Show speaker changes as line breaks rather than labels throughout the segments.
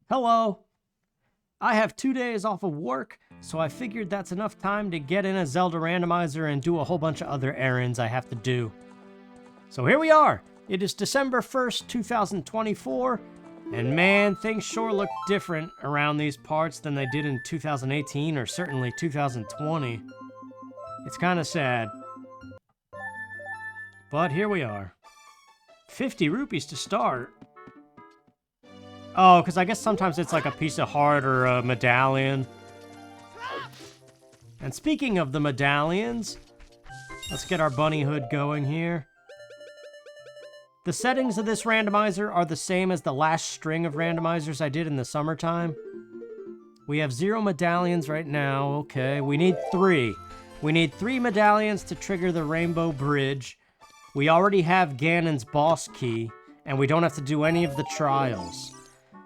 Hello. I have 2 days off of work, so I figured that's enough time to get in a Zelda Randomizer and do a whole bunch of other errands I have to do. So here we are. It is December 1st, 2024, and man, things sure look different around these parts than they did in 2018 or certainly 2020. It's kind of sad. But here we are. 50 rupees to start. Oh, because I guess sometimes it's like a piece of heart or a medallion. And speaking of the medallions, let's get our bunny hood going here. The settings of this randomizer are the same as the last string of randomizers I did in the summertime. We have 0 medallions right now. Okay, we need 3. We need 3 medallions to trigger the rainbow bridge. We already have Ganon's boss key, and we don't have to do any of the trials.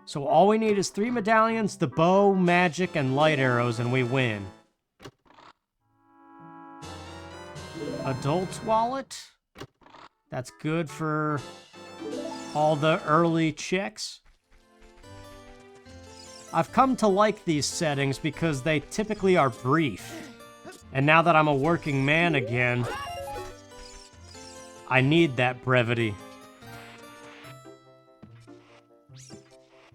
So all we need is 3 medallions, the bow, magic, and light arrows, and we win. Adult wallet. That's good for all the early checks. I've come to like these settings because they typically are brief. And now that I'm a working man again, I need that brevity.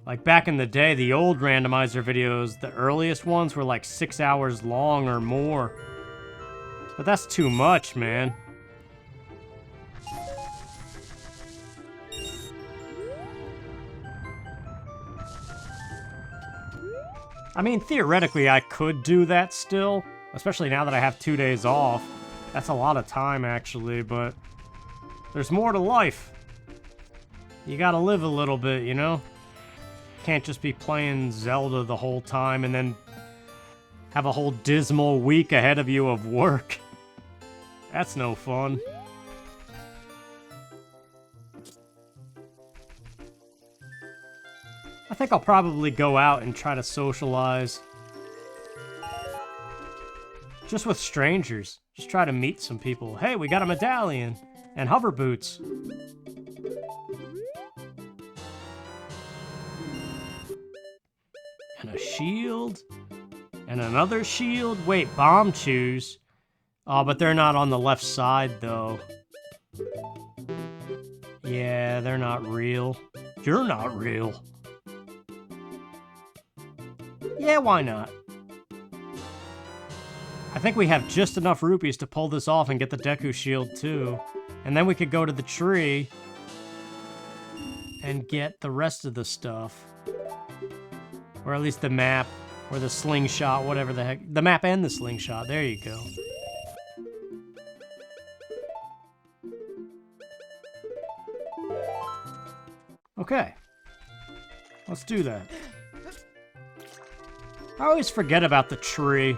Like back in the day, the old randomizer videos, the earliest ones were like 6 hours long or more. But that's too much, man. I mean, theoretically, I could do that still, especially now that I have 2 days off. That's a lot of time, actually, but there's more to life. You gotta live a little bit, you know? Can't just be playing Zelda the whole time and then have a whole dismal week ahead of you of work. That's no fun. I think I'll probably go out and try to socialize. Just with strangers. Just try to meet some people. Hey, we got a medallion! And hover boots. And a shield. And another shield. Wait, bomb chews. Oh, but they're not on the left side, though. Yeah, they're not real. You're not real. Yeah, why not? I think we have just enough rupees to pull this off and get the Deku shield, too. And then we could go to the tree and get the rest of the stuff. Or at least the map, or the slingshot, whatever the heck. The map and the slingshot, there you go. Okay. Let's do that. I always forget about the tree.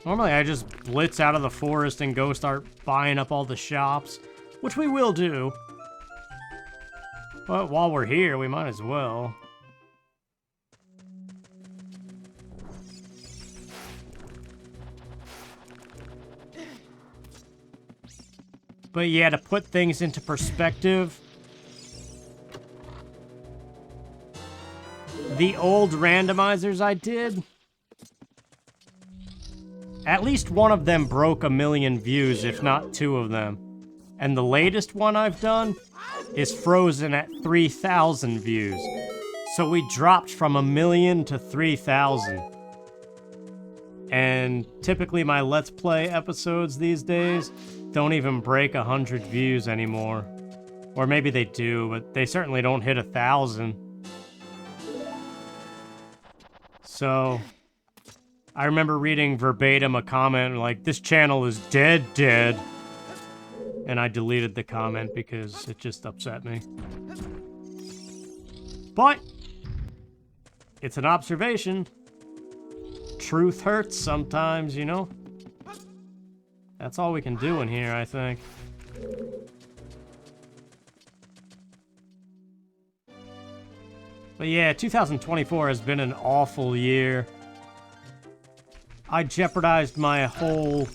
Normally I just blitz out of the forest and go start buying up all the shops, which we will do. But while we're here, we might as well. But yeah, to put things into perspective, the old randomizers I did, at least one of them broke 1 million views, if not 2 of them. And the latest one I've done is frozen at 3,000 views. So we dropped from 1 million to 3,000. And typically my Let's Play episodes these days don't even break 100 views anymore. Or maybe they do, but they certainly don't hit 1,000. So I remember reading verbatim a comment like, "This channel is dead. And I deleted the comment because it just upset me. But it's an observation. Truth hurts sometimes, you know? That's all we can do in here, I think. But yeah, 2024 has been an awful year. I jeopardized my whole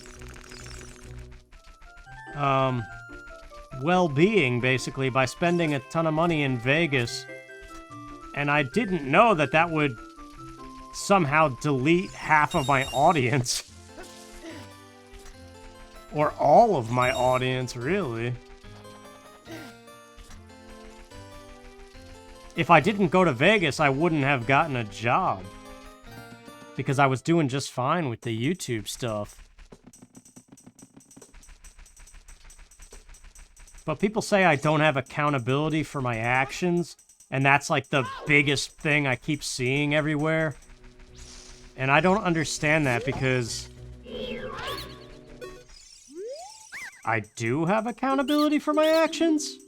well-being, basically, by spending a ton of money in Vegas And I didn't know that that would somehow delete half of my audience. Or all of my audience, really. If I didn't go to Vegas, I wouldn't have gotten a job. Because I was doing just fine with the YouTube stuff. But people say I don't have accountability for my actions. And that's like the biggest thing I keep seeing everywhere. And I don't understand that because I do have accountability for my actions.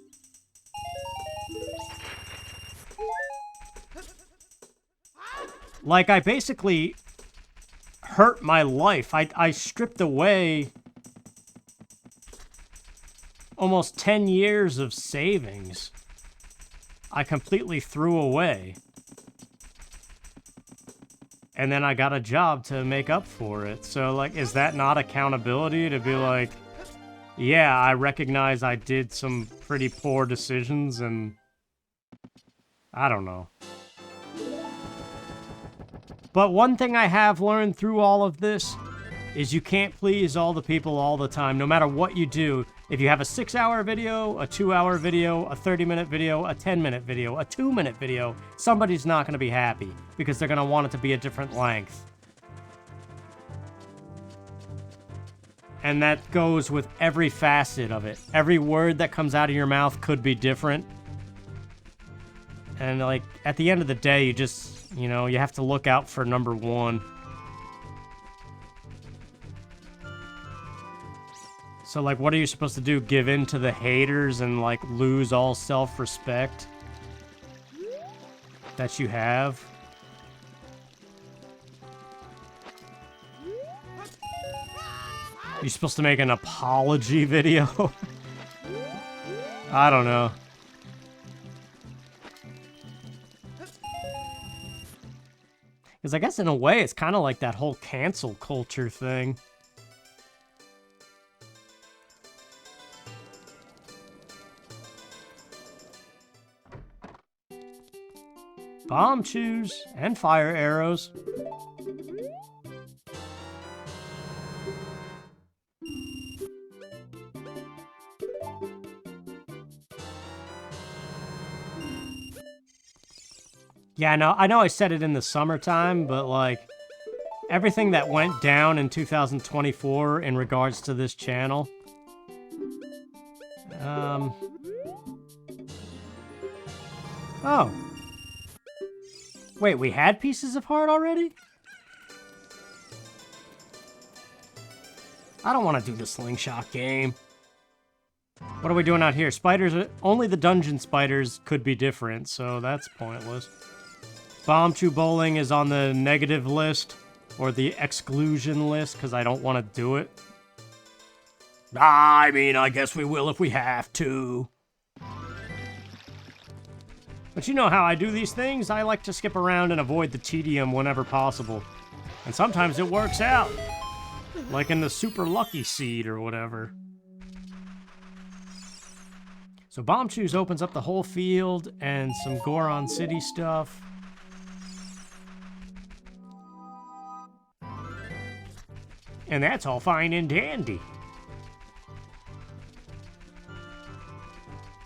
Like, I basically hurt my life. I stripped away almost 10 years of savings. I completely threw away. And then I got a job to make up for it. So, like, is that not accountability to be like, yeah, I recognize I did some pretty poor decisions and I don't know. But one thing I have learned through all of this is you can't please all the people all the time, no matter what you do. If you have a 6-hour video, a 2-hour video, a 30-minute video, a 10-minute video, a 2-minute video, somebody's not going to be happy because they're going to want it to be a different length. And that goes with every facet of it. Every word that comes out of your mouth could be different. And, like, at the end of the day, you just, you know, you have to look out for number one. So, like, what are you supposed to do? Give in to the haters and, like, lose all self-respect that you have? You're supposed to make an apology video? I don't know. Because I guess in a way, it's kind of like that whole cancel culture thing. Bomb chews and fire arrows. Yeah, I know I said it in the summertime, but like everything that went down in 2024 in regards to this channel. Oh. Wait, we had Pieces of Heart already? I don't want to do the slingshot game. What are we doing out here? Spiders, only the dungeon spiders could be different, so that's pointless. Bomb Chew Bowling is on the negative list, or the exclusion list, because I don't want to do it. I mean, I guess we will if we have to. But you know how I do these things? I like to skip around and avoid the tedium whenever possible. And sometimes it works out. Like in the Super Lucky Seed or whatever. So Bomb Chews opens up the whole field and some Goron City stuff. And that's all fine and dandy.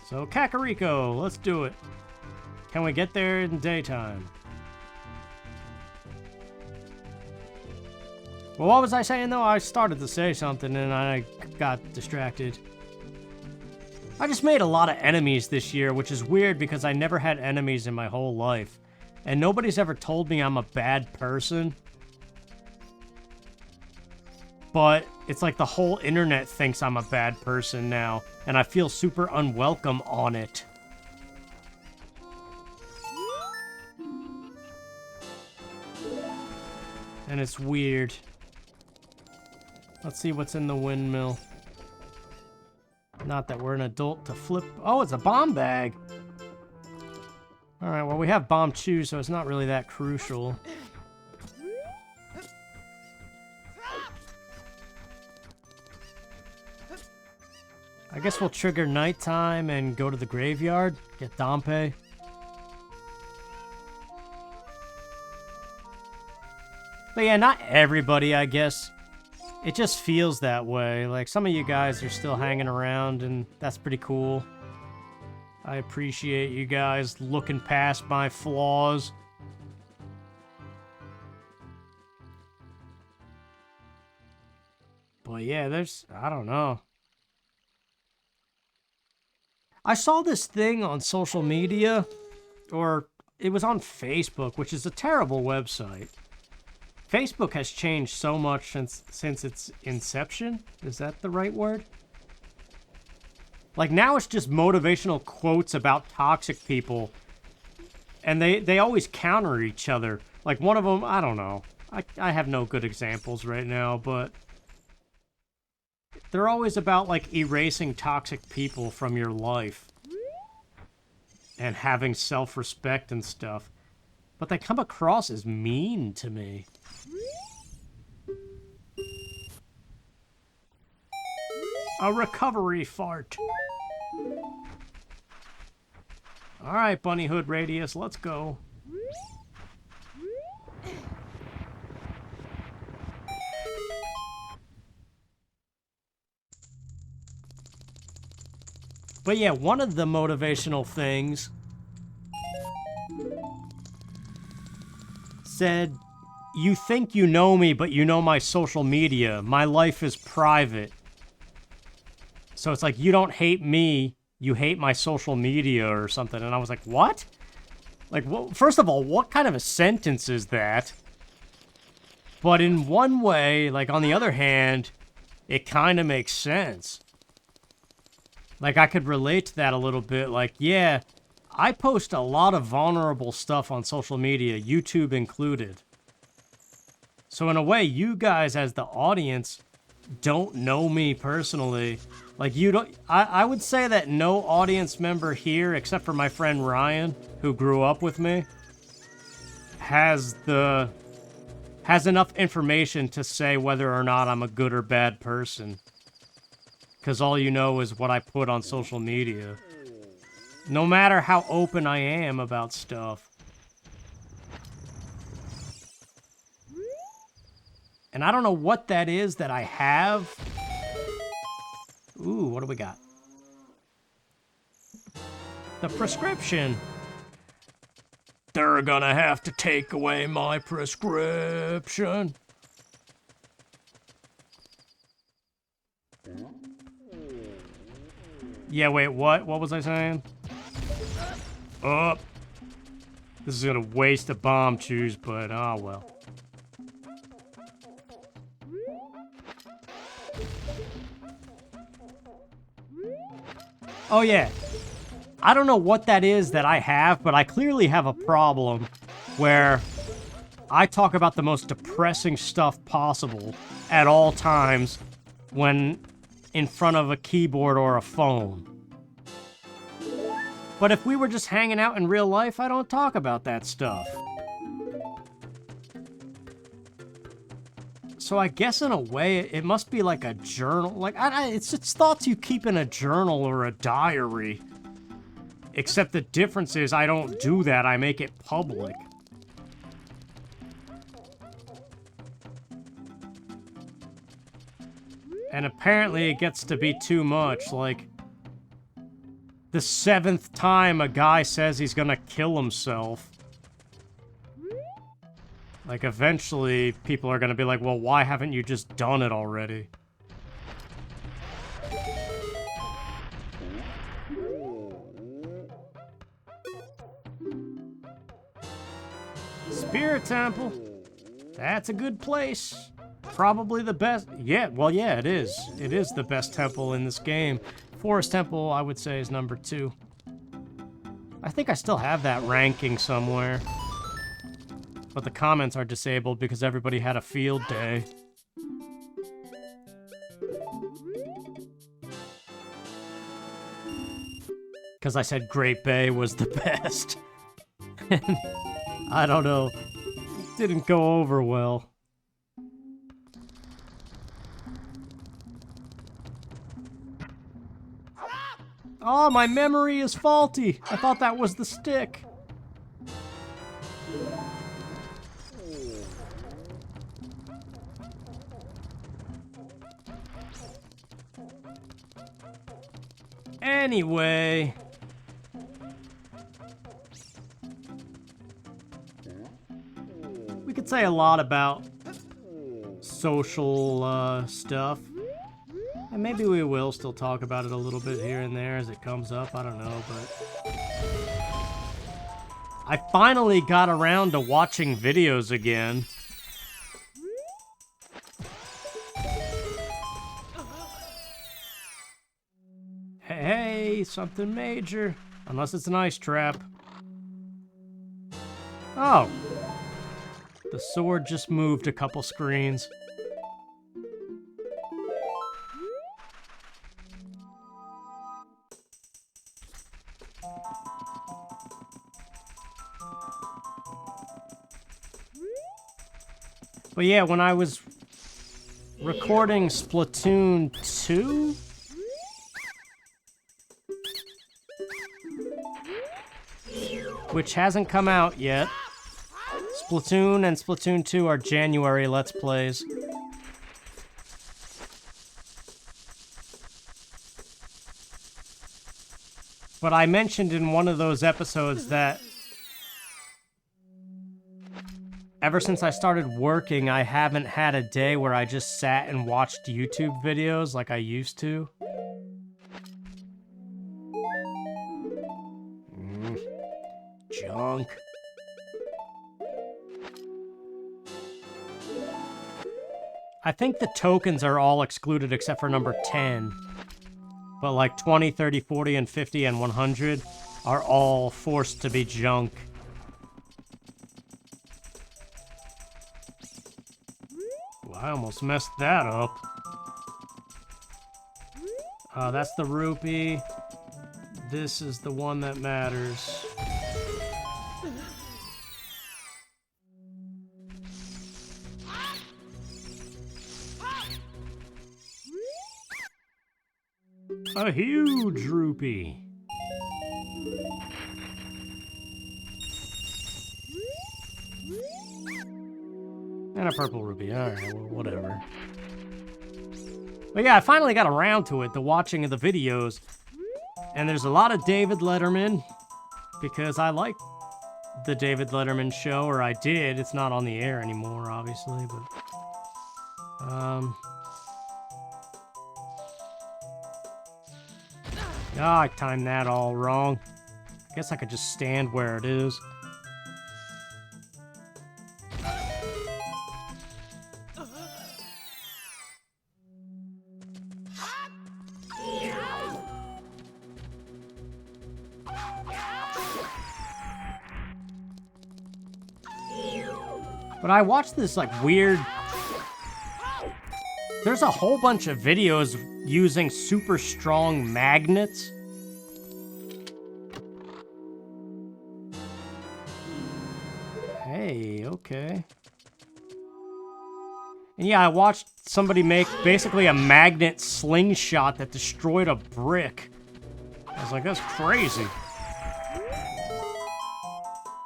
So Kakariko, let's do it. Can we get there in daytime? Well, what was I saying though? I started to say something and I got distracted. I just made a lot of enemies this year, which is weird because I never had enemies in my whole life. And nobody's ever told me I'm a bad person. But it's like the whole internet thinks I'm a bad person now, and I feel super unwelcome on it. And it's weird. Let's see what's in the windmill. Not that we're an adult to flip. Oh, it's a bomb bag. Alright, well, we have Bomb Chew, so it's not really that crucial. I guess we'll trigger nighttime and go to the graveyard, get Dompe. But yeah, not everybody, I guess. It just feels that way. Like, some of you guys are still hanging around, and that's pretty cool. I appreciate you guys looking past my flaws. But yeah, I don't know. I saw this thing on social media, or it was on Facebook, which is a terrible website. Facebook has changed so much since its inception. Is that the right word? Like, now it's just motivational quotes about toxic people. And they always counter each other. Like, one of them, I don't know. I have no good examples right now, but they're always about, like, erasing toxic people from your life. And having self-respect and stuff. But they come across as mean to me. A recovery fart. Alright, Bunny Hood Radius, let's go. But yeah, one of the motivational things said, "You think you know me, but you know my social media. My life is private." So it's like, you don't hate me, you hate my social media or something. And I was like, what? Like, first of all, what kind of a sentence is that? But in one way, like, on the other hand, it kind of makes sense. Like, I could relate to that a little bit. Like, yeah, I post a lot of vulnerable stuff on social media, YouTube included. So in a way, you guys as the audience don't know me personally. Like, you don't... I would say that no audience member here, except for my friend Ryan, who grew up with me, has enough information to say whether or not I'm a good or bad person. Because all you know is what I put on social media. No matter how open I am about stuff. And I don't know what that is that I have. Ooh, what do we got? The prescription. They're gonna have to take away my prescription. Yeah, wait, what? What was I saying? Oh. This is gonna waste a bomb choose, but oh well. Oh yeah. I don't know what that is that I have, but I clearly have a problem where I talk about the most depressing stuff possible at all times when in front of a keyboard or a phone. But if we were just hanging out in real life, I don't talk about that stuff. So I guess in a way, it must be like a journal. Like, it's thoughts you keep in a journal or a diary. Except the difference is I don't do that, I make it public. And apparently it gets to be too much, like... the 7th time a guy says he's gonna kill himself. Like, eventually, people are gonna be like, well, why haven't you just done it already? Spirit Temple. That's a good place. Probably the best. Yeah, well, yeah, it is. It is the best temple in this game. Forest Temple, I would say, is number 2. I think I still have that ranking somewhere. But the comments are disabled because everybody had a field day. Because I said Great Bay was the best. I don't know. It didn't go over well. Oh, my memory is faulty. I thought that was the stick. Anyway. We could say a lot about social stuff. And maybe we will still talk about it a little bit here and there as it comes up. I don't know, but... I finally got around to watching videos again. Hey, something major. Unless it's an ice trap. Oh. The sword just moved a couple screens. But yeah, when I was recording Splatoon 2, which hasn't come out yet. Splatoon and Splatoon 2 are January Let's Plays. But I mentioned in one of those episodes that ever since I started working, I haven't had a day where I just sat and watched YouTube videos like I used to. Junk. I think the tokens are all excluded except for number 10. But like 20, 30, 40, and 50, and 100 are all forced to be junk. Well, I almost messed that up. That's the rupee. This is the one that matters. A huge rupee. And a purple rupee. Alright, well, whatever. But yeah, I finally got around to it, the watching of the videos. And there's a lot of David Letterman, because I like the David Letterman show, or I did. It's not on the air anymore, obviously, but... Oh, I timed that all wrong. I guess I could just stand where it is. But I watched this, like, weird... There's a whole bunch of videos using super strong magnets. Hey, okay. And yeah, I watched somebody make basically a magnet slingshot that destroyed a brick. I was like, that's crazy.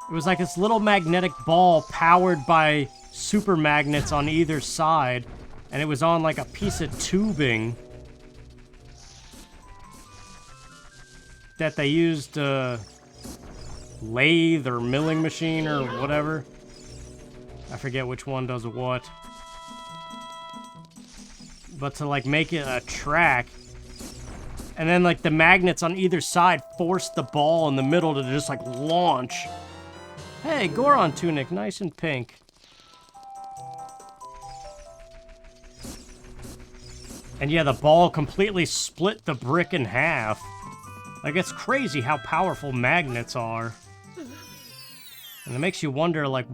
It was like this little magnetic ball powered by super magnets on either side. And it was on like a piece of tubing that they used a lathe or milling machine or whatever. I forget which one does what. But to like make it a track. And then like the magnets on either side forced the ball in the middle to just like launch. Hey, Goron tunic, nice and pink. And yeah, the ball completely split the brick in half. Like, it's crazy how powerful magnets are. And it makes you wonder, like...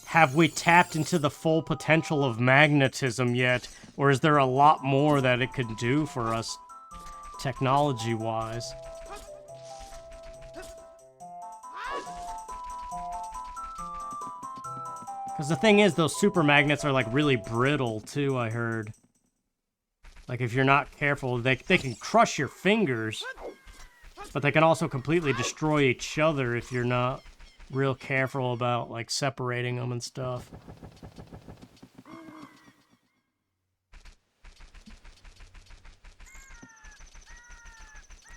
have we tapped into the full potential of magnetism yet? Or is there a lot more that it could do for us, technology-wise? Because the thing is, those super magnets are, like, really brittle, too, I heard. Like, if you're not careful, they can crush your fingers, but they can also completely destroy each other if you're not real careful about, like, separating them and stuff.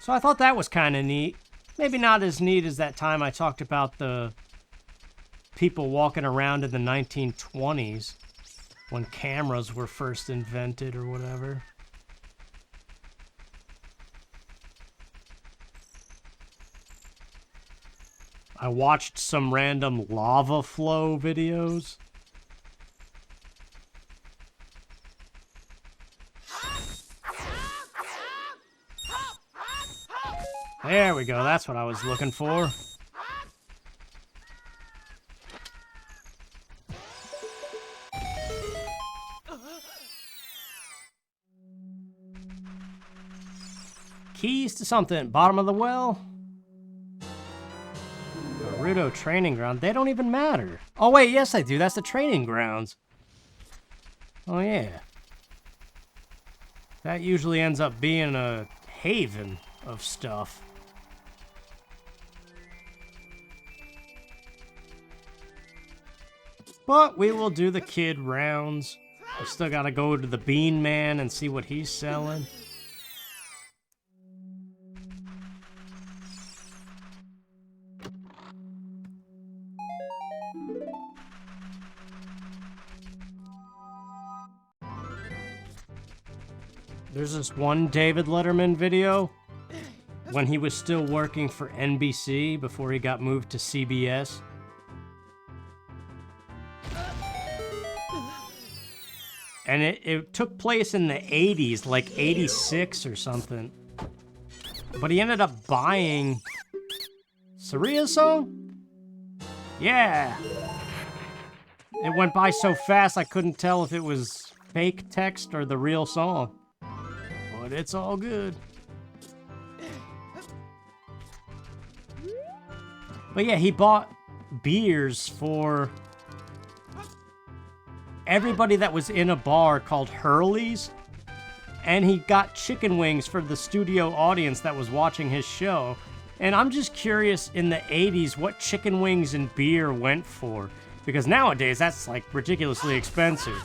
So I thought that was kind of neat. Maybe not as neat as that time I talked about the people walking around in the 1920s when cameras were first invented or whatever. I watched some random lava flow videos. There we go, that's what I was looking for. Keys to something, bottom of the well. Gerudo training ground, they don't even matter. Oh wait, yes I do, that's the training grounds. Oh yeah. That usually ends up being a haven of stuff. But we will do the kid rounds. I still gotta go to the Bean Man and see what he's selling. There's this one David Letterman video when he was still working for NBC before he got moved to CBS. And it took place in the 80s, like 86 or something. But he ended up buying Saria's song? Yeah. It went by so fast I couldn't tell if it was fake text or the real song. But it's all good. But yeah, he bought beers for everybody that was in a bar called Hurley's, and he got chicken wings for the studio audience that was watching his show. And I'm just curious, in the 80s, what chicken wings and beer went for, because nowadays that's like ridiculously expensive.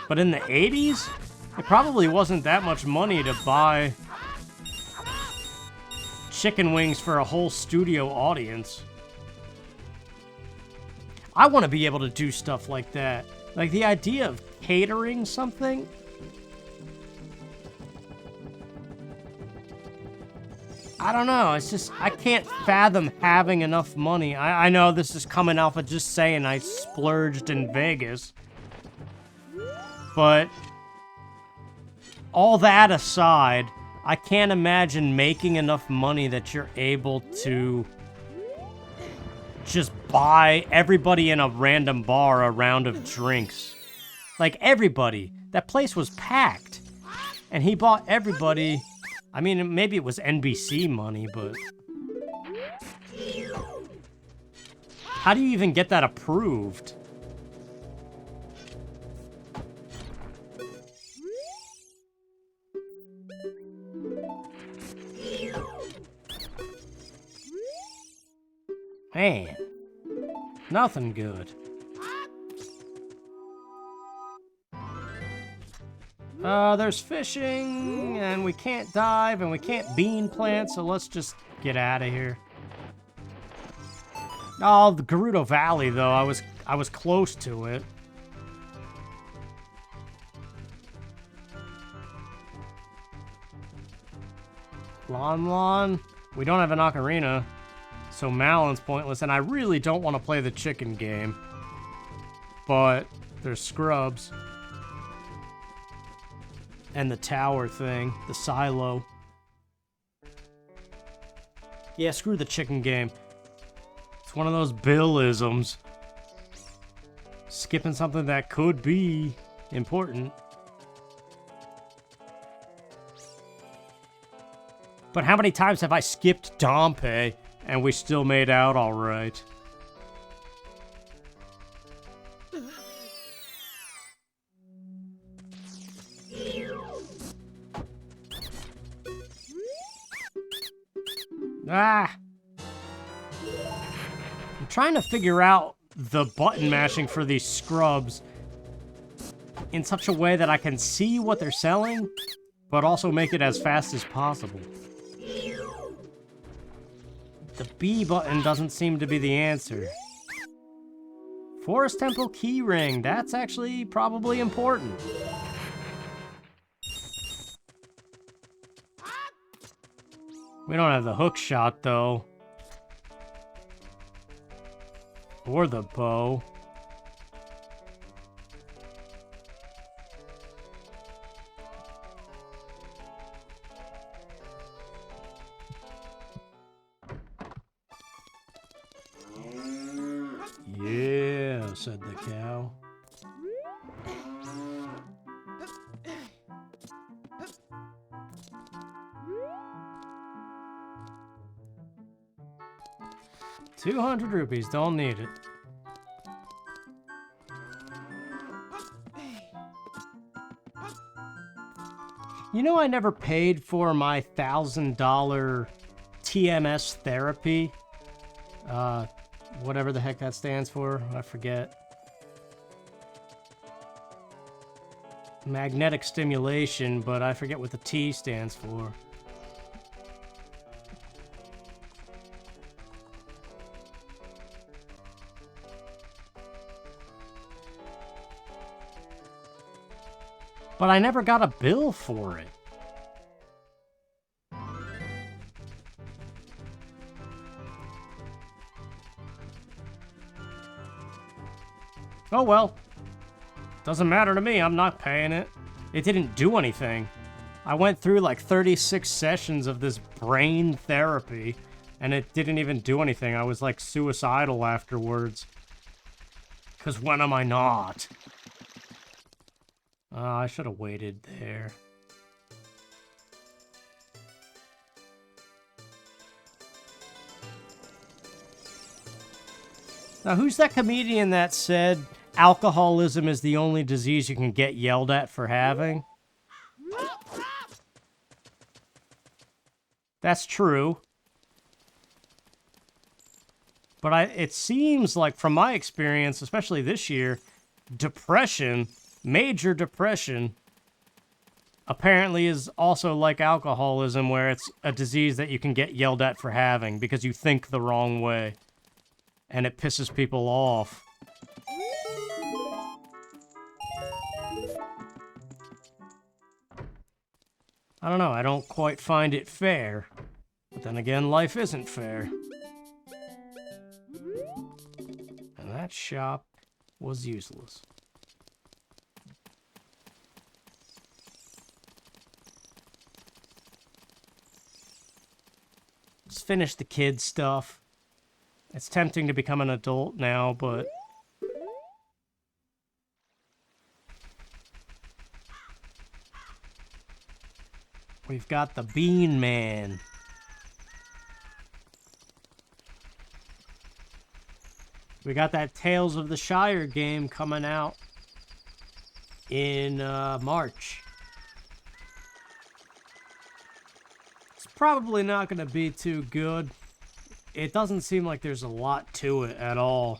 But in the 80s, it probably wasn't that much money to buy chicken wings for a whole studio audience. I want to be able to do stuff like that. Like the idea of catering something. I don't know, it's just, I can't fathom having enough money. I know this is coming off of just saying I splurged in Vegas. But all that aside, I can't imagine making enough money that you're able to just buy everybody in a random bar a round of drinks. Like, everybody. That place was packed. And he bought everybody... I mean, maybe it was NBC money, but... How do you even get that approved? Man, nothing good. There's fishing, and we can't dive, and we can't bean plant, so let's just get out of here. Oh, the Gerudo Valley, though, I was close to it. Lon. We don't have an ocarina. So Malon's pointless, and I really don't want to play the chicken game. But there's scrubs. And the tower thing, the silo. Yeah, screw the chicken game. It's one of those Bill-isms. Skipping something that could be important. But how many times have I skipped Dompe? And we still made out all right. Ah! I'm trying to figure out the button mashing for these scrubs in such a way that I can see what they're selling, but also make it as fast as possible. The B button doesn't seem to be the answer. Forest Temple key ring. That's actually probably important. We don't have the hook shot, though. Or the bow. Yeah, said the cow. $200, don't need it. You know, I never paid for my $1,000 TMS therapy. Whatever the heck that stands for, I forget. Magnetic stimulation, but I forget what the T stands for. But I never got a bill for it. Oh well. Doesn't matter to me, I'm not paying it. It didn't do anything. I went through like 36 sessions of this brain therapy, and it didn't even do anything. I was like suicidal afterwards. 'Cause when am I not? I should have waited there. Now, who's that comedian that said alcoholism is the only disease you can get yelled at for having? That's true. But it seems like, from my experience, especially this year, depression, major depression, apparently is also like alcoholism, where it's a disease that you can get yelled at for having because you think the wrong way. And it pisses people off. I don't know, I don't quite find it fair. But then again, life isn't fair. And that shop was useless. Just finish the kid stuff. It's tempting to become an adult now, but... We've got the Bean Man. We got that Tales of the Shire game coming out in March. It's probably not going to be too good. It doesn't seem like there's a lot to it at all.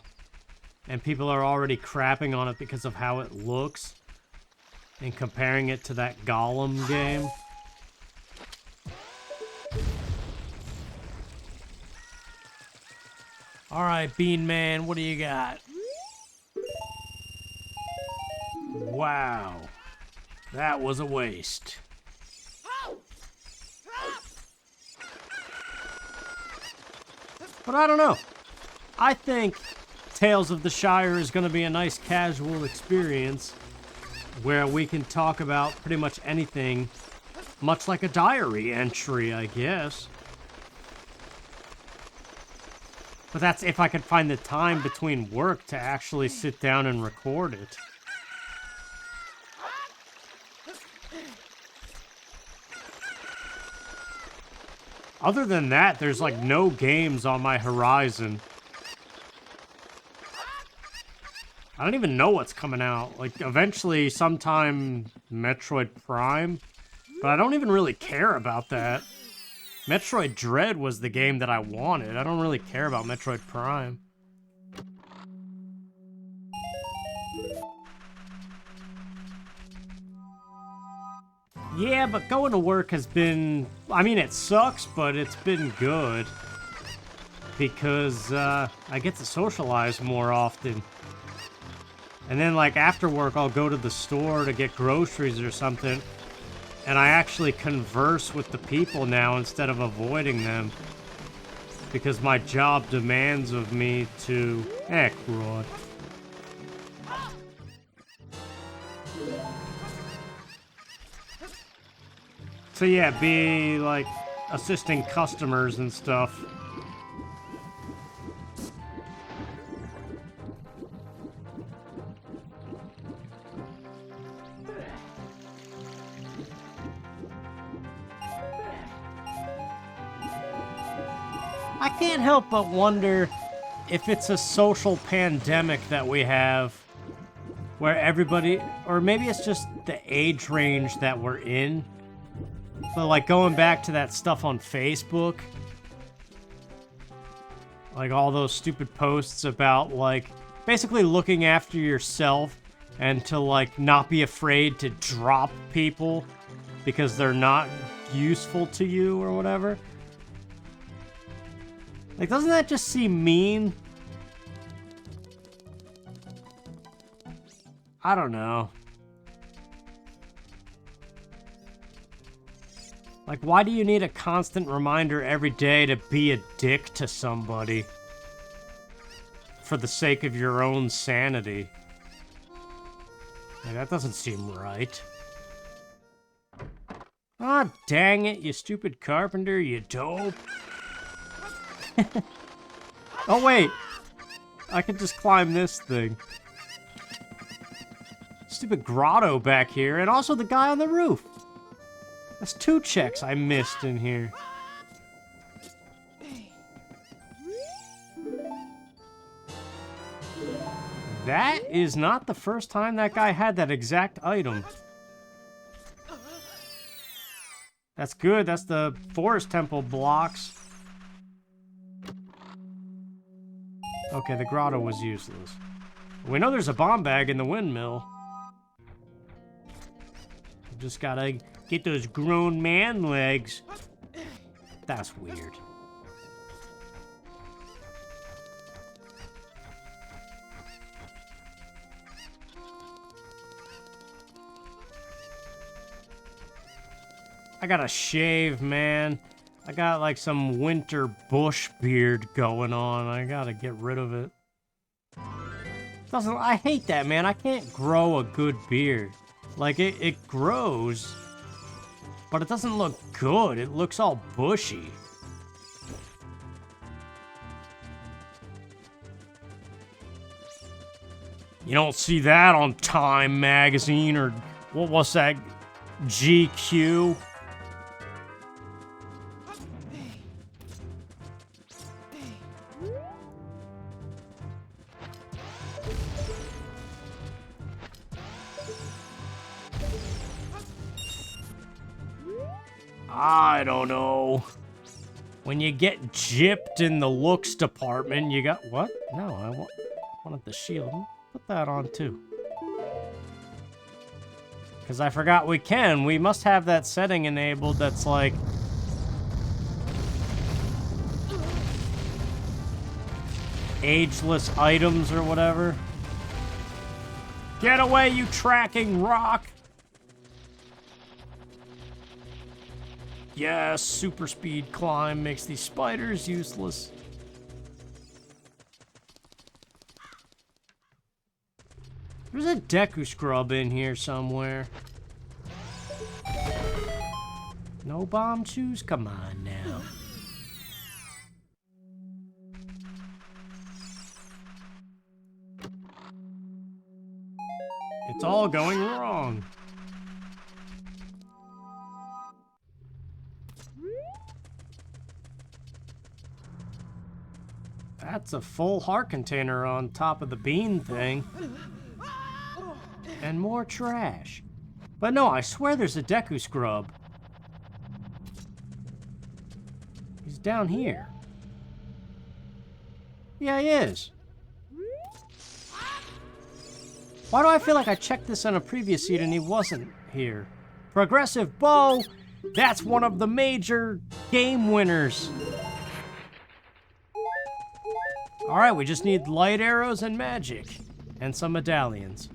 And people are already crapping on it because of how it looks. And comparing it to that Gollum game. Alright, Bean Man, what do you got? Wow. That was a waste. But I don't know. I think Tales of the Shire is going to be a nice casual experience where we can talk about pretty much anything, much like a diary entry, I guess. But that's if I could find the time between work to actually sit down and record it. Other than that, there's like no games on my horizon. I don't even know what's coming out. Like, eventually, sometime, Metroid Prime. But I don't even really care about that. Metroid Dread was the game that I wanted. I don't really care about Metroid Prime. Yeah, but going to work has been... I mean, it sucks, but it's been good. because I get to socialize more often. And then, like, after work, I'll go to the store to get groceries or something, and I actually converse with the people now instead of avoiding them, because my job demands of me to... crud. So yeah, be, like, assisting customers and stuff. I can't help but wonder if it's a social pandemic that we have, where everybody, or maybe it's just the age range that we're in. But, like, going back to that stuff on Facebook, like all those stupid posts about, like, basically looking after yourself and to, like, not be afraid to drop people because they're not useful to you or whatever. Like, doesn't that just seem mean? I don't know. Like, why do you need a constant reminder every day to be a dick to somebody? For the sake of your own sanity. Like, that doesn't seem right. Ah, dang it, you stupid carpenter, you dope. Oh, wait. I can just climb this thing. Stupid grotto back here, and also the guy on the roof. That's 2 checks I missed in here. That is not the first time that guy had that exact item. That's good, that's the forest temple blocks. Okay, the grotto was useless. We know there's a bomb bag in the windmill. Just gotta get those grown man legs. That's weird. I gotta shave, man. I got like some winter bush beard going on. I gotta get rid of it. I hate that, man. I can't grow a good beard. Like, it grows, but it doesn't look good. It looks all bushy. You don't see that on Time magazine or what was that, GQ? I don't know. When you get gypped in the looks department, you got... What? No, I wanted the shield. Put that on, too. Because I forgot we can. We must have that setting enabled that's like... ageless items or whatever. Get away, you tracking rock! Yes, super speed climb makes these spiders useless. There's a Deku Scrub in here somewhere. No bomb shoes? Come on now. It's all going wrong. That's a full heart container on top of the bean thing. And more trash. But no, I swear there's a Deku Scrub. He's down here. Yeah, he is. Why do I feel like I checked this on a previous seed and he wasn't here? Progressive Bow! That's one of the major game winners. Alright, we just need light arrows and magic. And some medallions.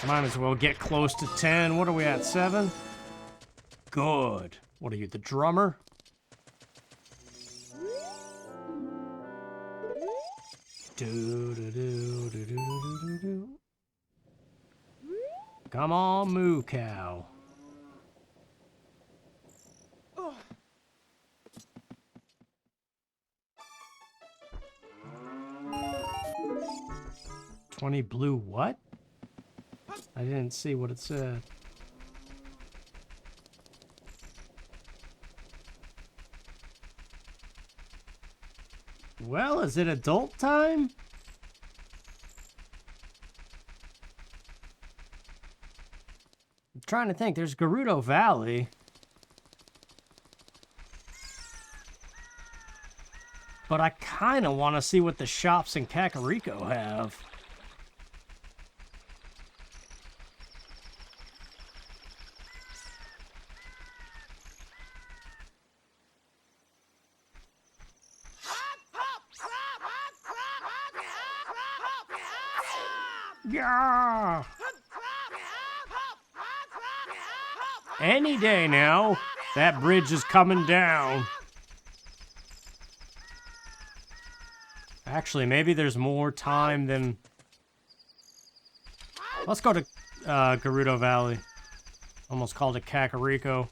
Might as well get close to 10. What are we at, 7? Good. What are you, the drummer? Do. Come on, moo cow. Oh. 20 blue what? I didn't see what it said. Well, is it adult time? I'm trying to think. There's Gerudo Valley. But I kind of want to see what the shops in Kakariko have. Yeah. Any day now, that bridge is coming down. Actually, maybe there's more time than... Let's go to Gerudo Valley. Almost called it Kakariko.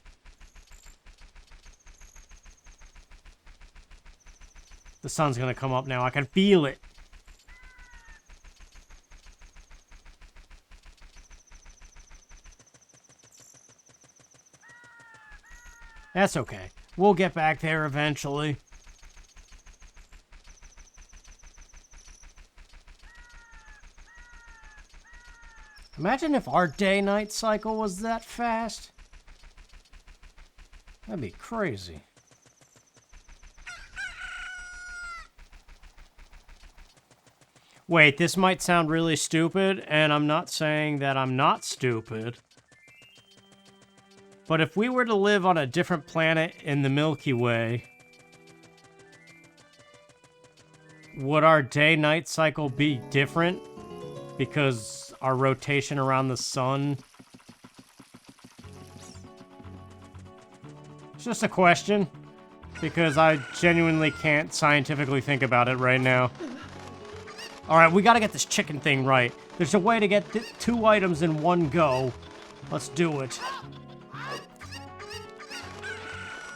The sun's gonna come up now. I can feel it. That's okay. We'll get back there eventually. Imagine if our day-night cycle was that fast. That'd be crazy. Wait, this might sound really stupid, and I'm not saying that I'm not stupid. But if we were to live on a different planet in the Milky Way, would our day-night cycle be different? Because our rotation around the sun? It's just a question. Because I genuinely can't scientifically think about it right now. Alright, we gotta get this chicken thing right. There's a way to get 2 items in one go. Let's do it.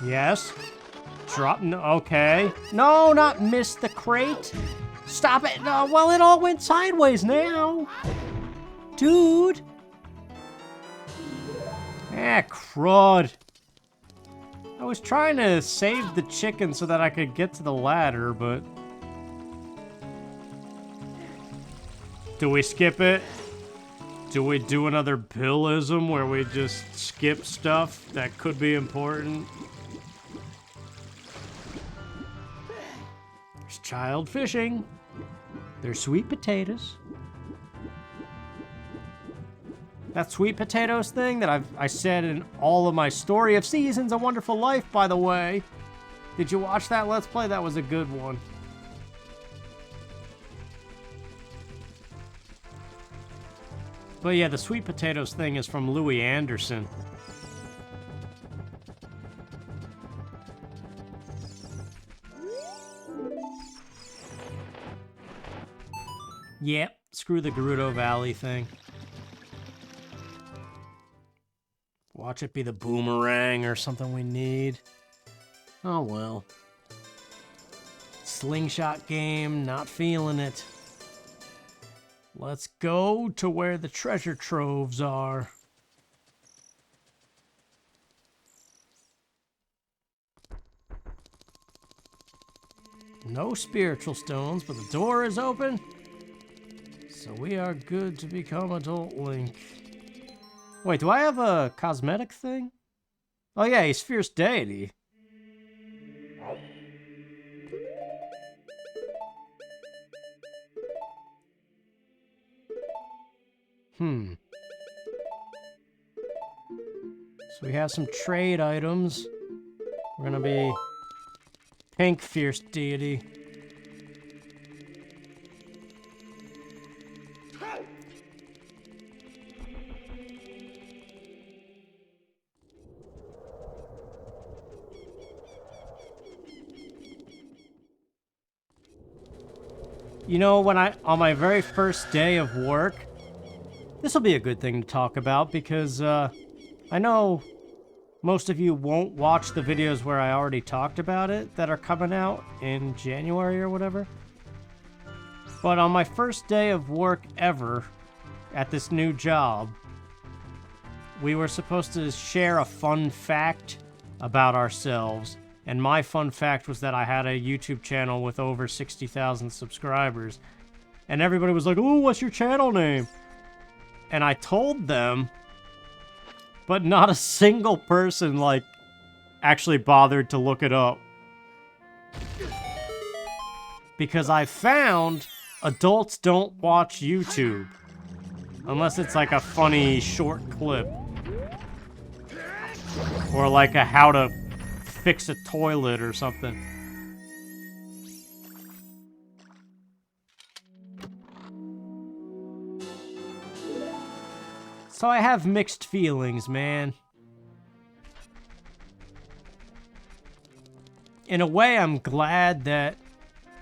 Yes. Drop. No, okay. No, not miss the crate. Stop it. No, well, it all went sideways now. Dude. Ah, crud. I was trying to save the chicken so that I could get to the ladder, but... Do we skip it? Do we do another pillism where we just skip stuff that could be important? There's child fishing. There's sweet potatoes. That sweet potatoes thing that I said in all of my Story of Seasons, A Wonderful Life, by the way. Did you watch that Let's Play? That was a good one. But yeah, the sweet potatoes thing is from Louis Anderson. Yep, screw the Gerudo Valley thing. Watch it be the boomerang or something we need. Oh well. Slingshot game, not feeling it. Let's go to where the treasure troves are. No spiritual stones, but the door is open. So we are good to become Adult Link. Wait, do I have a cosmetic thing? Oh yeah, he's Fierce Deity. So we have some trade items. We're gonna be pink fierce deity. You know, on my very first day of work, this will be a good thing to talk about because I know most of you won't watch the videos where I already talked about it that are coming out in January or whatever. But on my first day of work ever at this new job, we were supposed to share a fun fact about ourselves. And my fun fact was that I had a YouTube channel with over 60,000 subscribers. And everybody was like, "Ooh, what's your channel name?" And I told them, but not a single person, like, actually bothered to look it up. Because I found adults don't watch YouTube. Unless it's like a funny short clip. Or like a how to fix a toilet or something. So I have mixed feelings, man. In a way, I'm glad that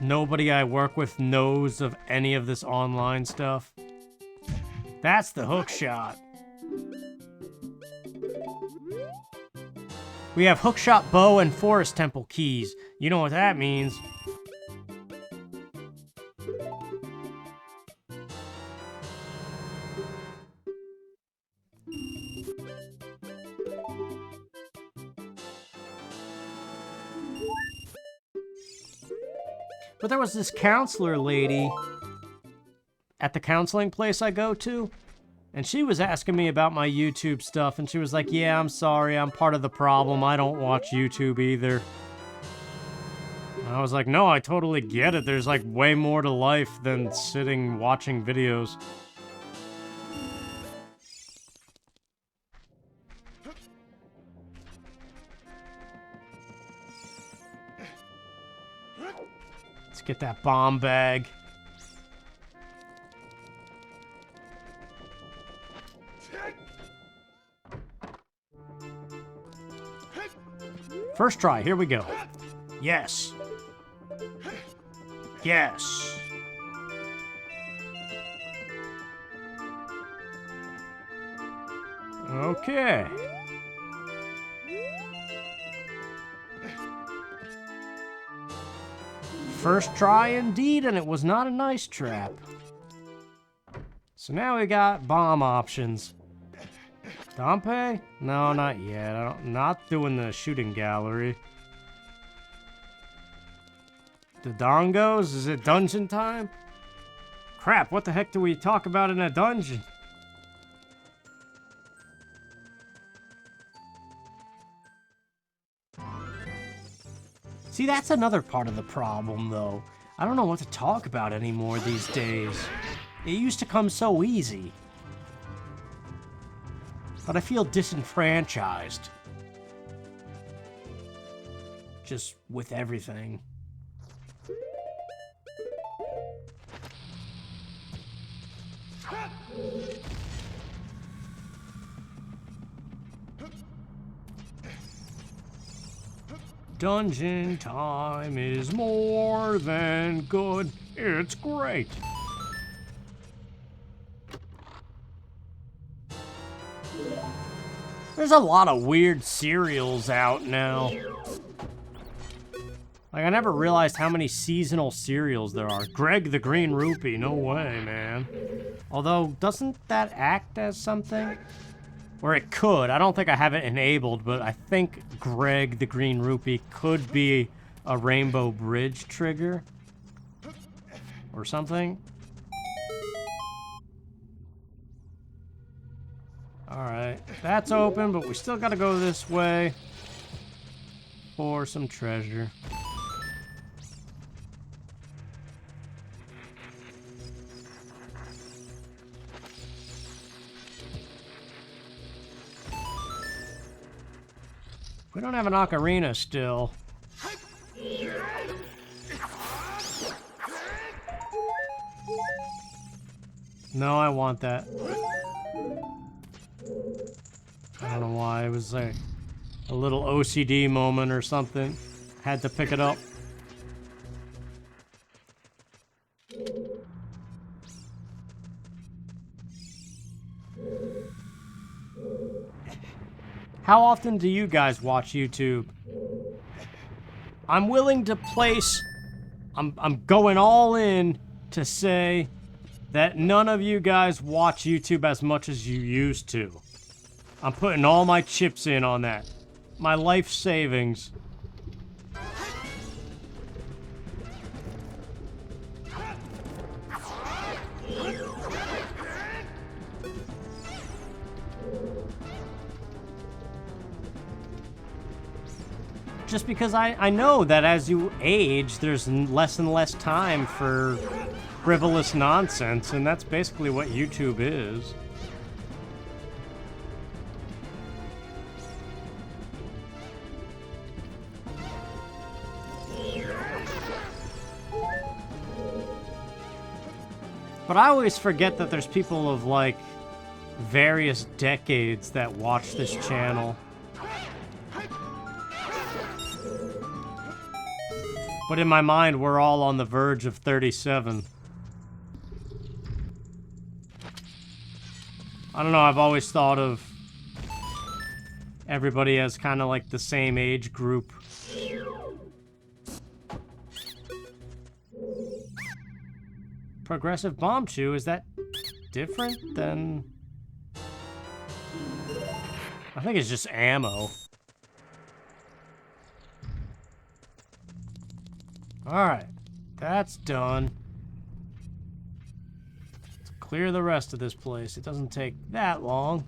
nobody I work with knows of any of this online stuff. That's the hook shot. We have hookshot bow and forest temple keys. You know what that means. But there was this counselor lady at the counseling place I go to, and she was asking me about my YouTube stuff, and she was like, "Yeah, I'm sorry, I'm part of the problem. I don't watch YouTube either." And I was like, "No, I totally get it. There's like way more to life than sitting watching videos." Let's get that bomb bag. First try, here we go. Yes. Yes. Okay. First try indeed, and it was not a nice trap. So now we got bomb options. Dompe? No, not yet. Not doing the shooting gallery. The dongos? Is it dungeon time? Crap, what the heck do we talk about in a dungeon? See, that's another part of the problem, though. I don't know what to talk about anymore these days. It used to come so easy. But I feel disenfranchised. Just with everything. Dungeon time is more than good. It's great. There's a lot of weird cereals out now. Like, I never realized how many seasonal cereals there are. Greg the Green Rupee, no way, man. Although, doesn't that act as something? Or it could. I don't think I have it enabled, but I think Greg the Green Rupee could be a Rainbow Bridge trigger. Or something. Alright, that's open, but we still gotta go this way for some treasure. We don't have an ocarina still. No, I want that. I don't know why. It was a little OCD moment or something. Had to pick it up. How often do you guys watch YouTube? I'm willing to place... I'm going all in to say that none of you guys watch YouTube as much as you used to. I'm putting all my chips in on that. My life savings. Just because I know that as you age, there's less and less time for frivolous nonsense, and that's basically what YouTube is. But I always forget that there's people of, like, various decades that watch this channel. But in my mind, we're all on the verge of 37. I don't know, I've always thought of everybody as kind of like the same age group. Progressive bomb chew, is that different than... I think it's just ammo. Alright, that's done. Let's clear the rest of this place. It doesn't take that long.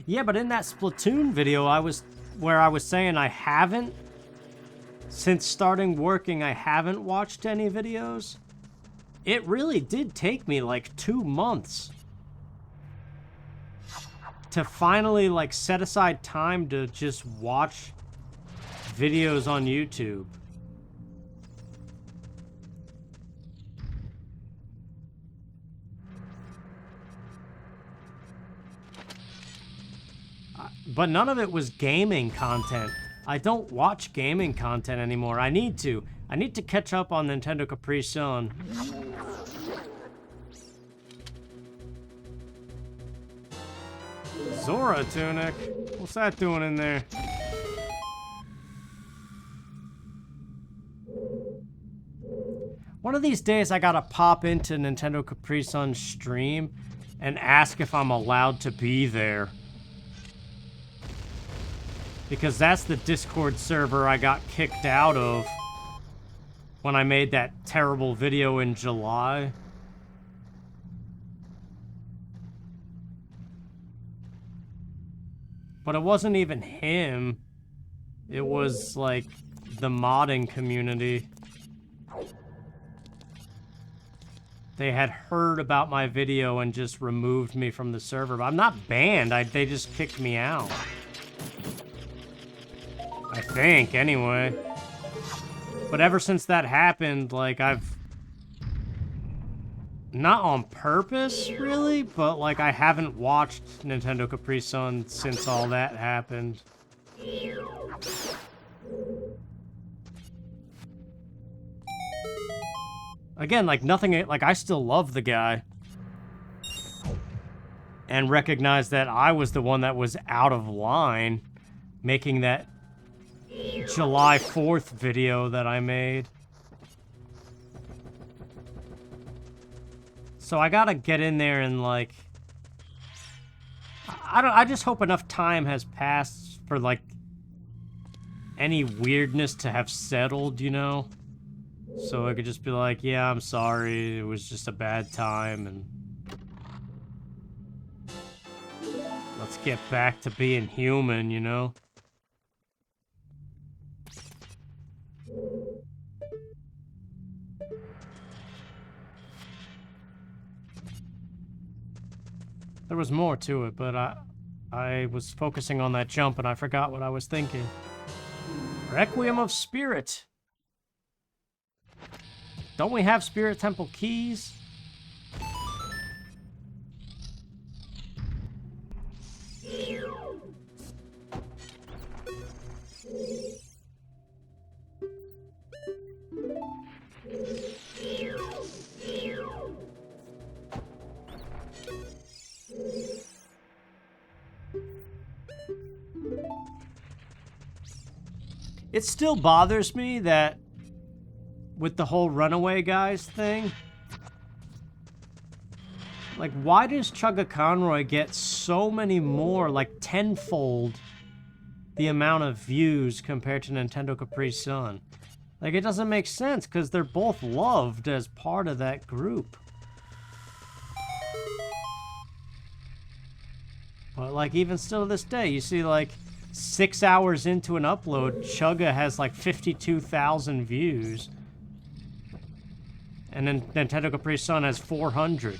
Yeah, but in that Splatoon video, I was saying I haven't, since starting working, I haven't watched any videos. It really did take me like 2 months to finally like set aside time to just watch videos on YouTube. But none of it was gaming content. I don't watch gaming content anymore. I need to. I need to catch up on Nintendo Capri Sun. Zora Tunic? What's that doing in there? One of these days I gotta pop into Nintendo Capri Sun's stream and ask if I'm allowed to be there. Because that's the Discord server I got kicked out of when I made that terrible video in July. But it wasn't even him. It was, like, the modding community. They had heard about my video and just removed me from the server. But I'm not banned. They just kicked me out. I think, anyway. But ever since that happened, like, I've... Not on purpose, really, but, like, I haven't watched Nintendo Capri Sun since all that happened. Again, like, nothing... Like, I still love the guy. And recognize that I was the one that was out of line making that July 4th video that I made. So I gotta get in there and, like... I just hope enough time has passed for, like, any weirdness to have settled, you know? So I could just be like, yeah, I'm sorry, it was just a bad time, and... let's get back to being human, you know? There was more to it, but I was focusing on that jump and I forgot what I was thinking. Requiem of Spirit. Don't we have Spirit Temple keys? It still bothers me that with the whole runaway guys thing, like, why does Chugga Conroy get so many more, like, tenfold the amount of views compared to Nintendo Capri Sun? Like, it doesn't make sense, because they're both loved as part of that group. But, like, even still to this day, you see, like, 6 hours into an upload, Chugga has, like, 52,000 views. And then Nintendo Capri Sun has 400.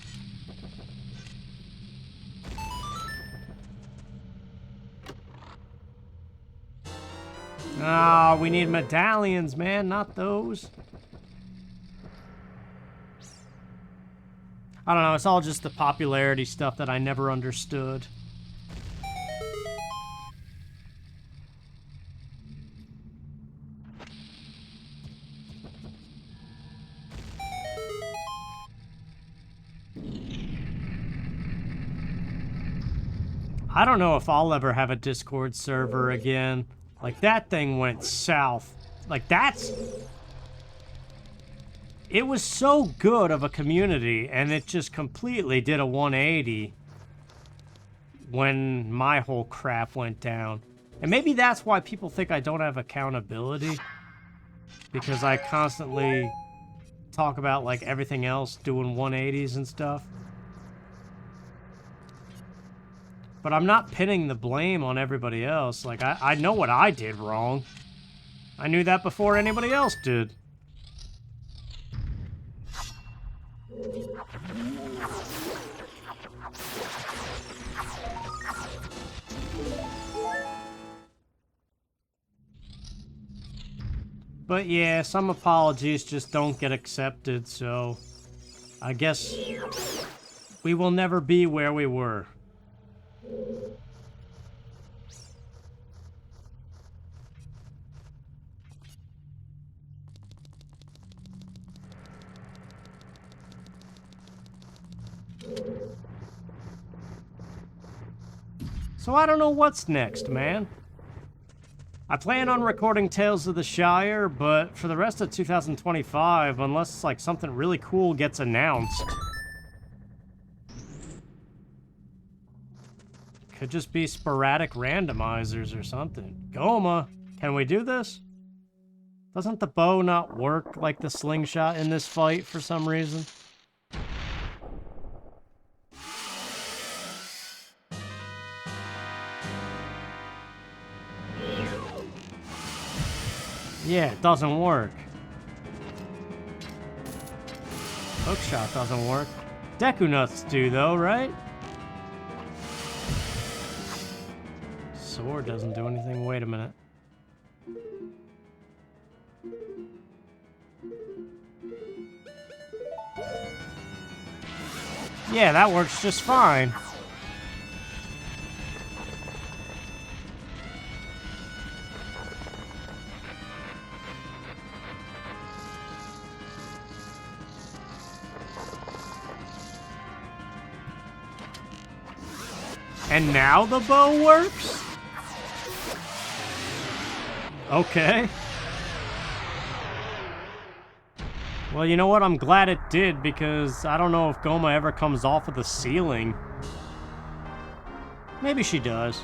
Ah, we need medallions, man, not those. I don't know, it's all just the popularity stuff that I never understood. I don't know if I'll ever have a Discord server again. Like, that thing went south. Like, it was so good of a community, and it just completely did a 180 when my whole crap went down. And maybe that's why people think I don't have accountability. Because I constantly talk about, like, everything else doing 180s and stuff. But I'm not pinning the blame on everybody else. Like, I know what I did wrong. I knew that before anybody else did. But yeah, some apologies just don't get accepted, so I guess we will never be where we were. So I don't know what's next, man. I plan on recording Tales of the Shire, but for the rest of 2025, unless like something really cool gets announced, could just be sporadic randomizers or something. Goma, can we do this? Doesn't the bow not work like the slingshot in this fight for some reason? Yeah, it doesn't work. Hookshot doesn't work. Deku Nuts do though, right? Sword doesn't do anything. Wait a minute. Yeah, that works just fine. And now the bow works? Okay. Well, you know what? I'm glad it did, because I don't know if Goma ever comes off of the ceiling. Maybe she does.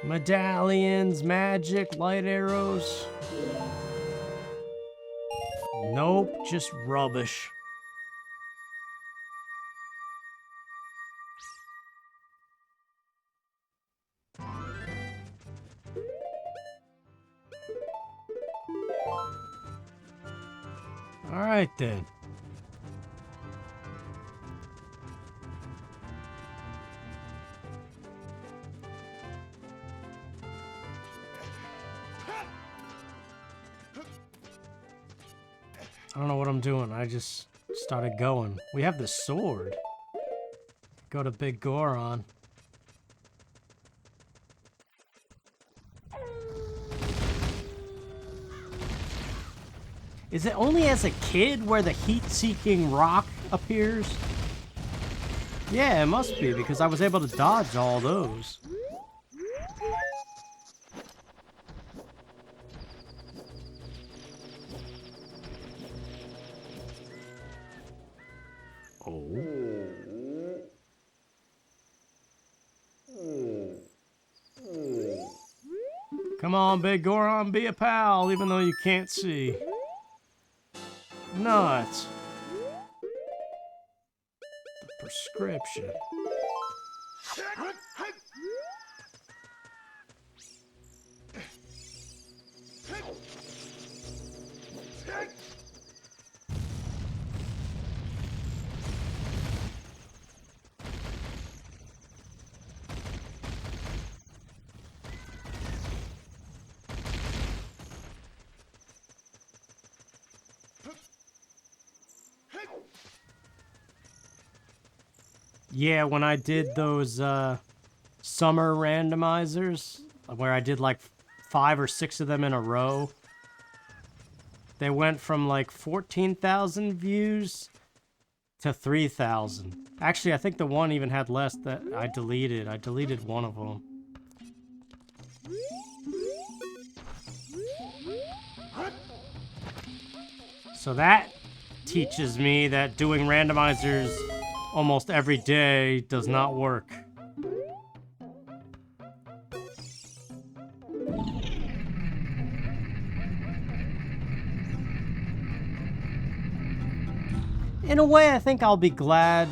Medallions, magic, light arrows. Nope, just rubbish. Alright then. don't know what I'm doing. I just started going. We have the sword. Go to Big Goron. Is it only as a kid where the heat-seeking rock appears? Yeah, it must be, because I was able to dodge all those. Oh. Come on, Big Goron, be a pal, even though you can't see. Nuts. The prescription. Yeah, when I did those summer randomizers, where I did like 5 or 6 of them in a row, they went from like 14,000 views to 3,000. Actually, I think the one even had less that I deleted. I deleted one of them. So that teaches me that doing randomizers almost every day does not work. In a way, I think I'll be glad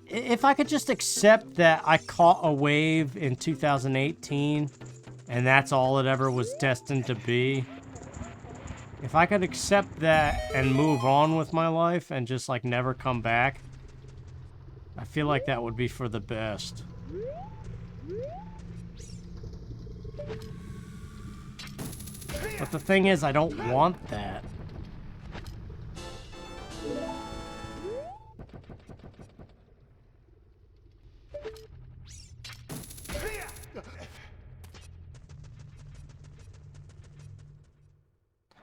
if I could just accept that I caught a wave in 2018 and that's all it ever was destined to be. If I could accept that and move on with my life and just like never come back, I feel like that would be for the best. But the thing is, I don't want that.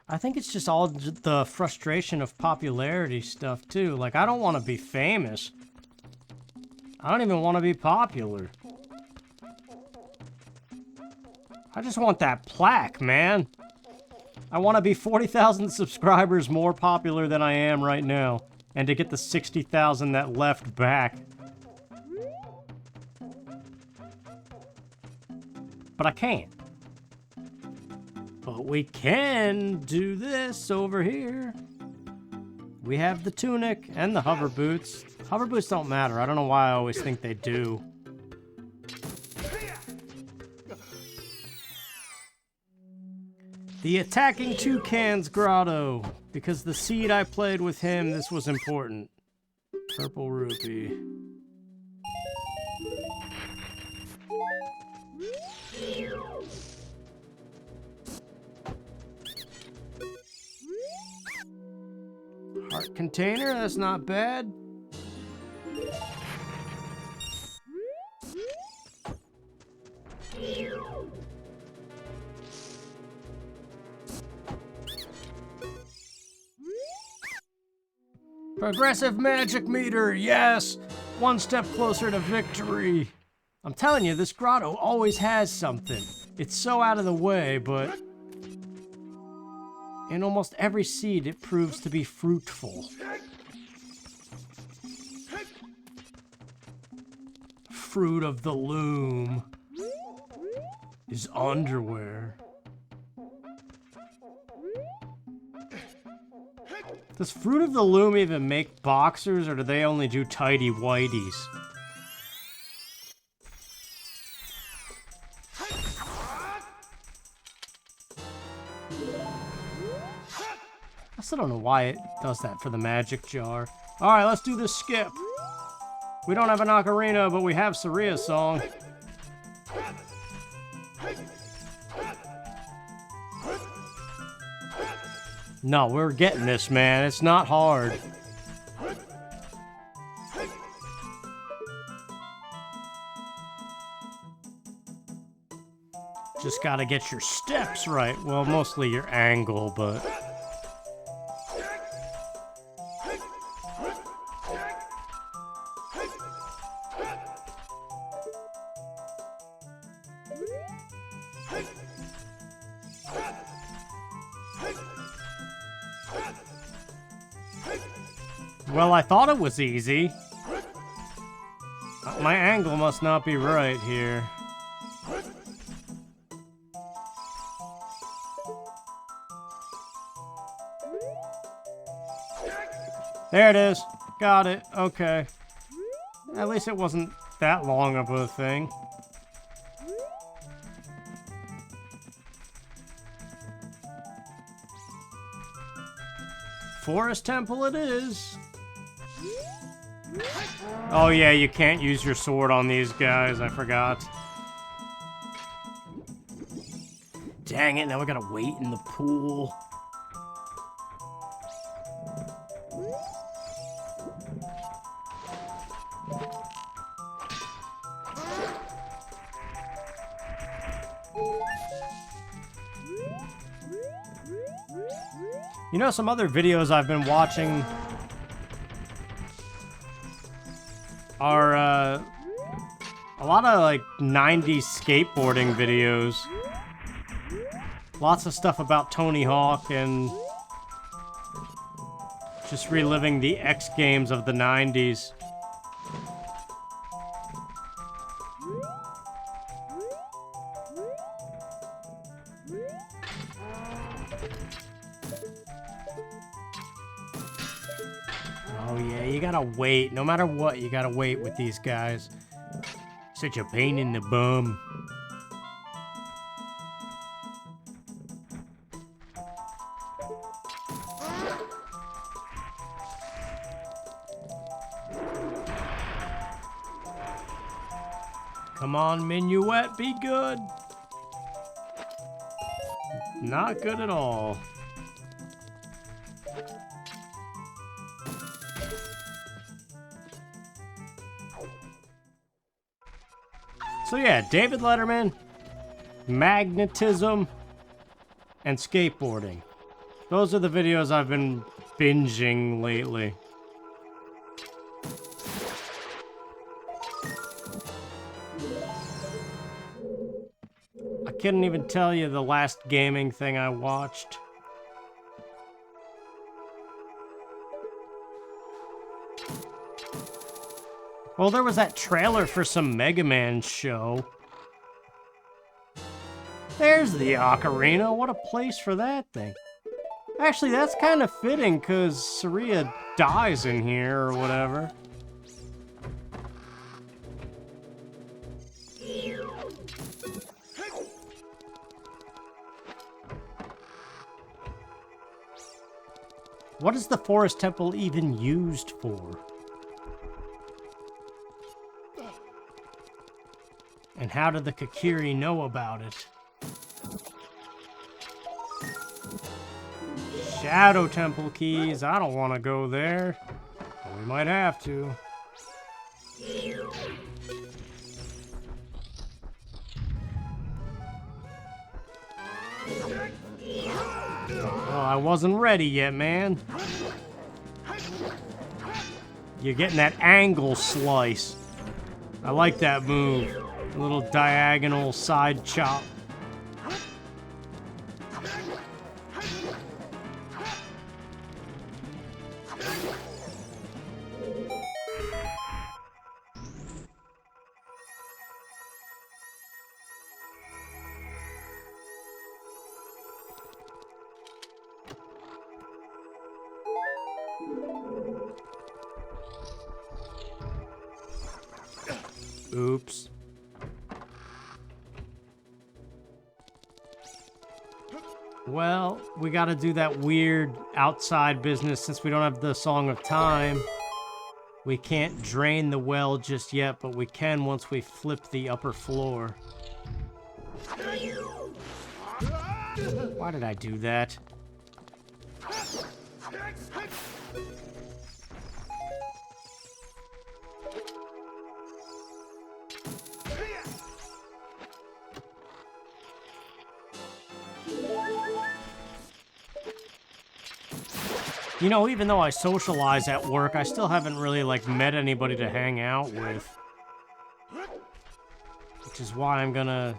I think it's just all the frustration of popularity stuff, too. Like, I don't want to be famous. I don't even want to be popular. I just want that plaque, man. I want to be 40,000 subscribers more popular than I am right now. And to get the 60,000 that left back. But I can't. But we can do this over here. We have the tunic and the hover boots. Hover boots don't matter. I don't know why I always think they do. The attacking toucans grotto. Because the seed I played with him, this was important. Purple rupee. Heart container, that's not bad. Progressive magic meter, yes! One step closer to victory. I'm telling you, this grotto always has something. It's so out of the way, but in almost every seed, it proves to be fruitful. Fruit of the loom is underwear. Does Fruit of the Loom even make boxers, or do they only do tidy whities? I still don't know why it does that for the magic jar. Alright, let's do this skip. We don't have an ocarina, but we have Saria's song. No, we're getting this, man. It's not hard. Just gotta get your steps right. Well, mostly your angle, but... Well, I thought it was easy. My angle must not be right here. There it is. Got it. Okay. At least it wasn't that long of a thing. Forest Temple it is. Oh yeah, you can't use your sword on these guys. I forgot. Dang it, now we gotta wait in the pool. You know, some other videos I've been watching are a lot of like 90s skateboarding videos. Lots of stuff about Tony Hawk and just reliving the X Games of the 90s. Oh yeah, you gotta wait. No matter what, you gotta wait with these guys. Such a pain in the bum. Come on, Minuet, be good. Not good at all. So yeah, David Letterman, magnetism, and skateboarding. Those are the videos I've been binging lately. I couldn't even tell you the last gaming thing I watched. Well, there was that trailer for some Mega Man show. There's the Ocarina. What a place for that thing. Actually, that's kind of fitting, because Saria dies in here, or whatever. What is the Forest Temple even used for? And how did the Kakiri know about it? Shadow Temple keys. I don't want to go there. But we might have to. Oh, I wasn't ready yet, man. You're getting that angle slice. I like that move. A little diagonal side chop. Oops. Well, we gotta do that weird outside business since we don't have the Song of Time. We can't drain the well just yet, but we can once we flip the upper floor. Why did I do that? You know, even though I socialize at work, I still haven't really, like, met anybody to hang out with. Which is why I'm gonna,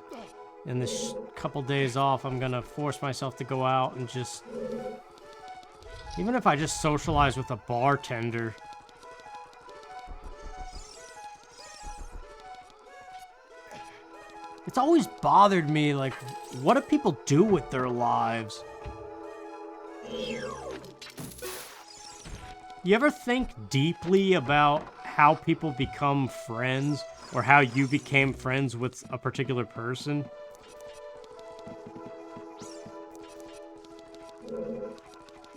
in this couple days off, I'm gonna force myself to go out and just... Even if I just socialize with a bartender. It's always bothered me, like, what do people do with their lives? You ever think deeply about how people become friends, or how you became friends with a particular person?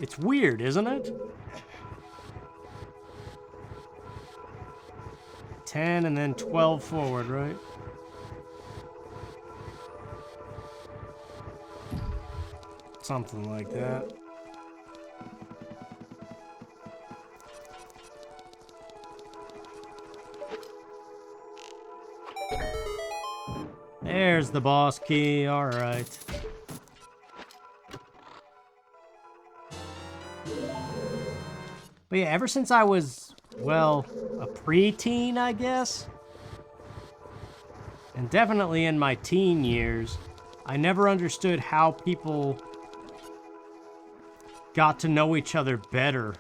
It's weird, isn't it? 10 and then 12 forward, right? Something like that. There's the boss key, alright. But yeah, ever since I was, well, a preteen, I guess, and definitely in my teen years, I never understood how people got to know each other better.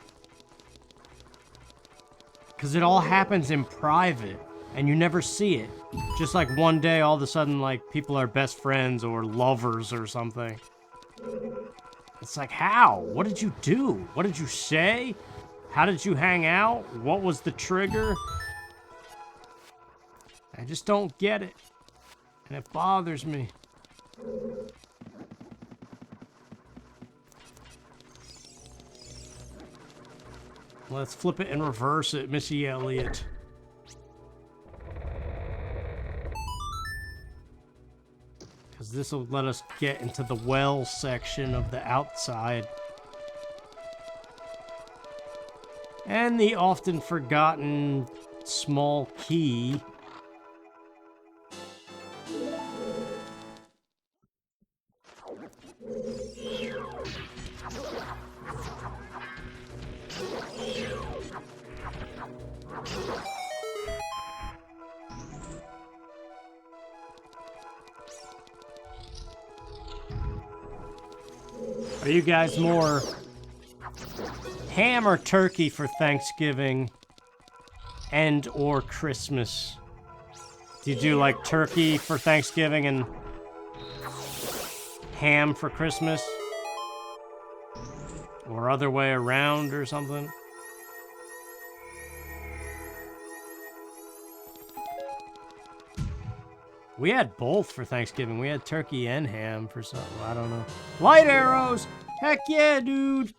Because it all happens in private, and you never see it. Just like one day, all of a sudden, like, people are best friends or lovers or something. It's like, how? What did you do? What did you say? How did you hang out? What was the trigger? I just don't get it. And it bothers me. Let's flip it and reverse it, Missy Elliott. Because this will let us get into the well section of the outside. And the often forgotten small key. Are you guys more ham or turkey for Thanksgiving and or Christmas? Do you do like turkey for Thanksgiving and ham for Christmas? Or other way around or something? We had both for Thanksgiving. We had turkey and ham for something. I don't know. Light arrows! Heck yeah, dude!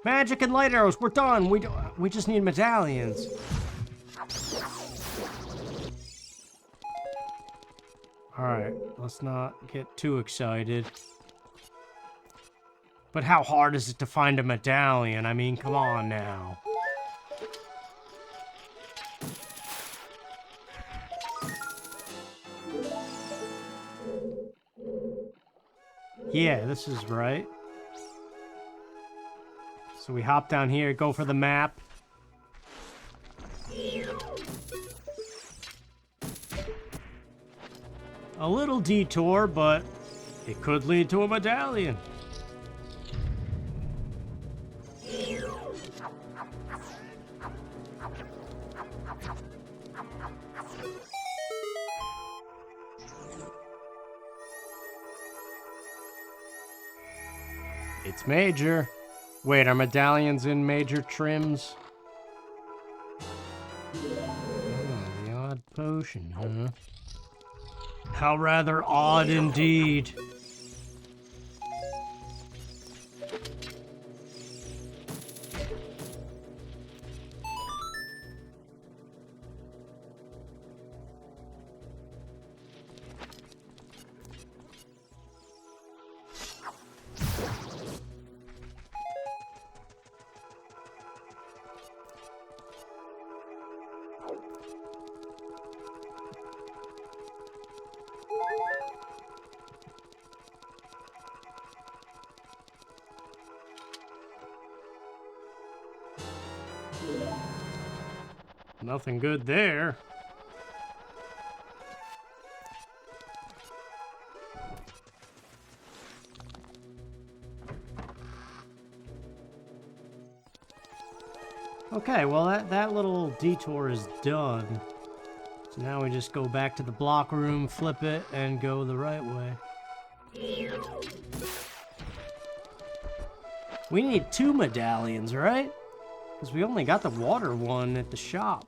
Magic and light arrows. We're done. We just need medallions. Alright, let's not get too excited. But how hard is it to find a medallion? I mean, come on now. Yeah, this is right. So we hop down here, go for the map. A little detour, but it could lead to a medallion. It's major. Wait, are medallions in major trims? Oh, the odd potion, huh? How rather odd indeed. Nothing good there. Okay, well that little detour is done. So now we just go back to the block room, flip it, and go the right way. We need 2 medallions, right? Because we only got the water one at the shop.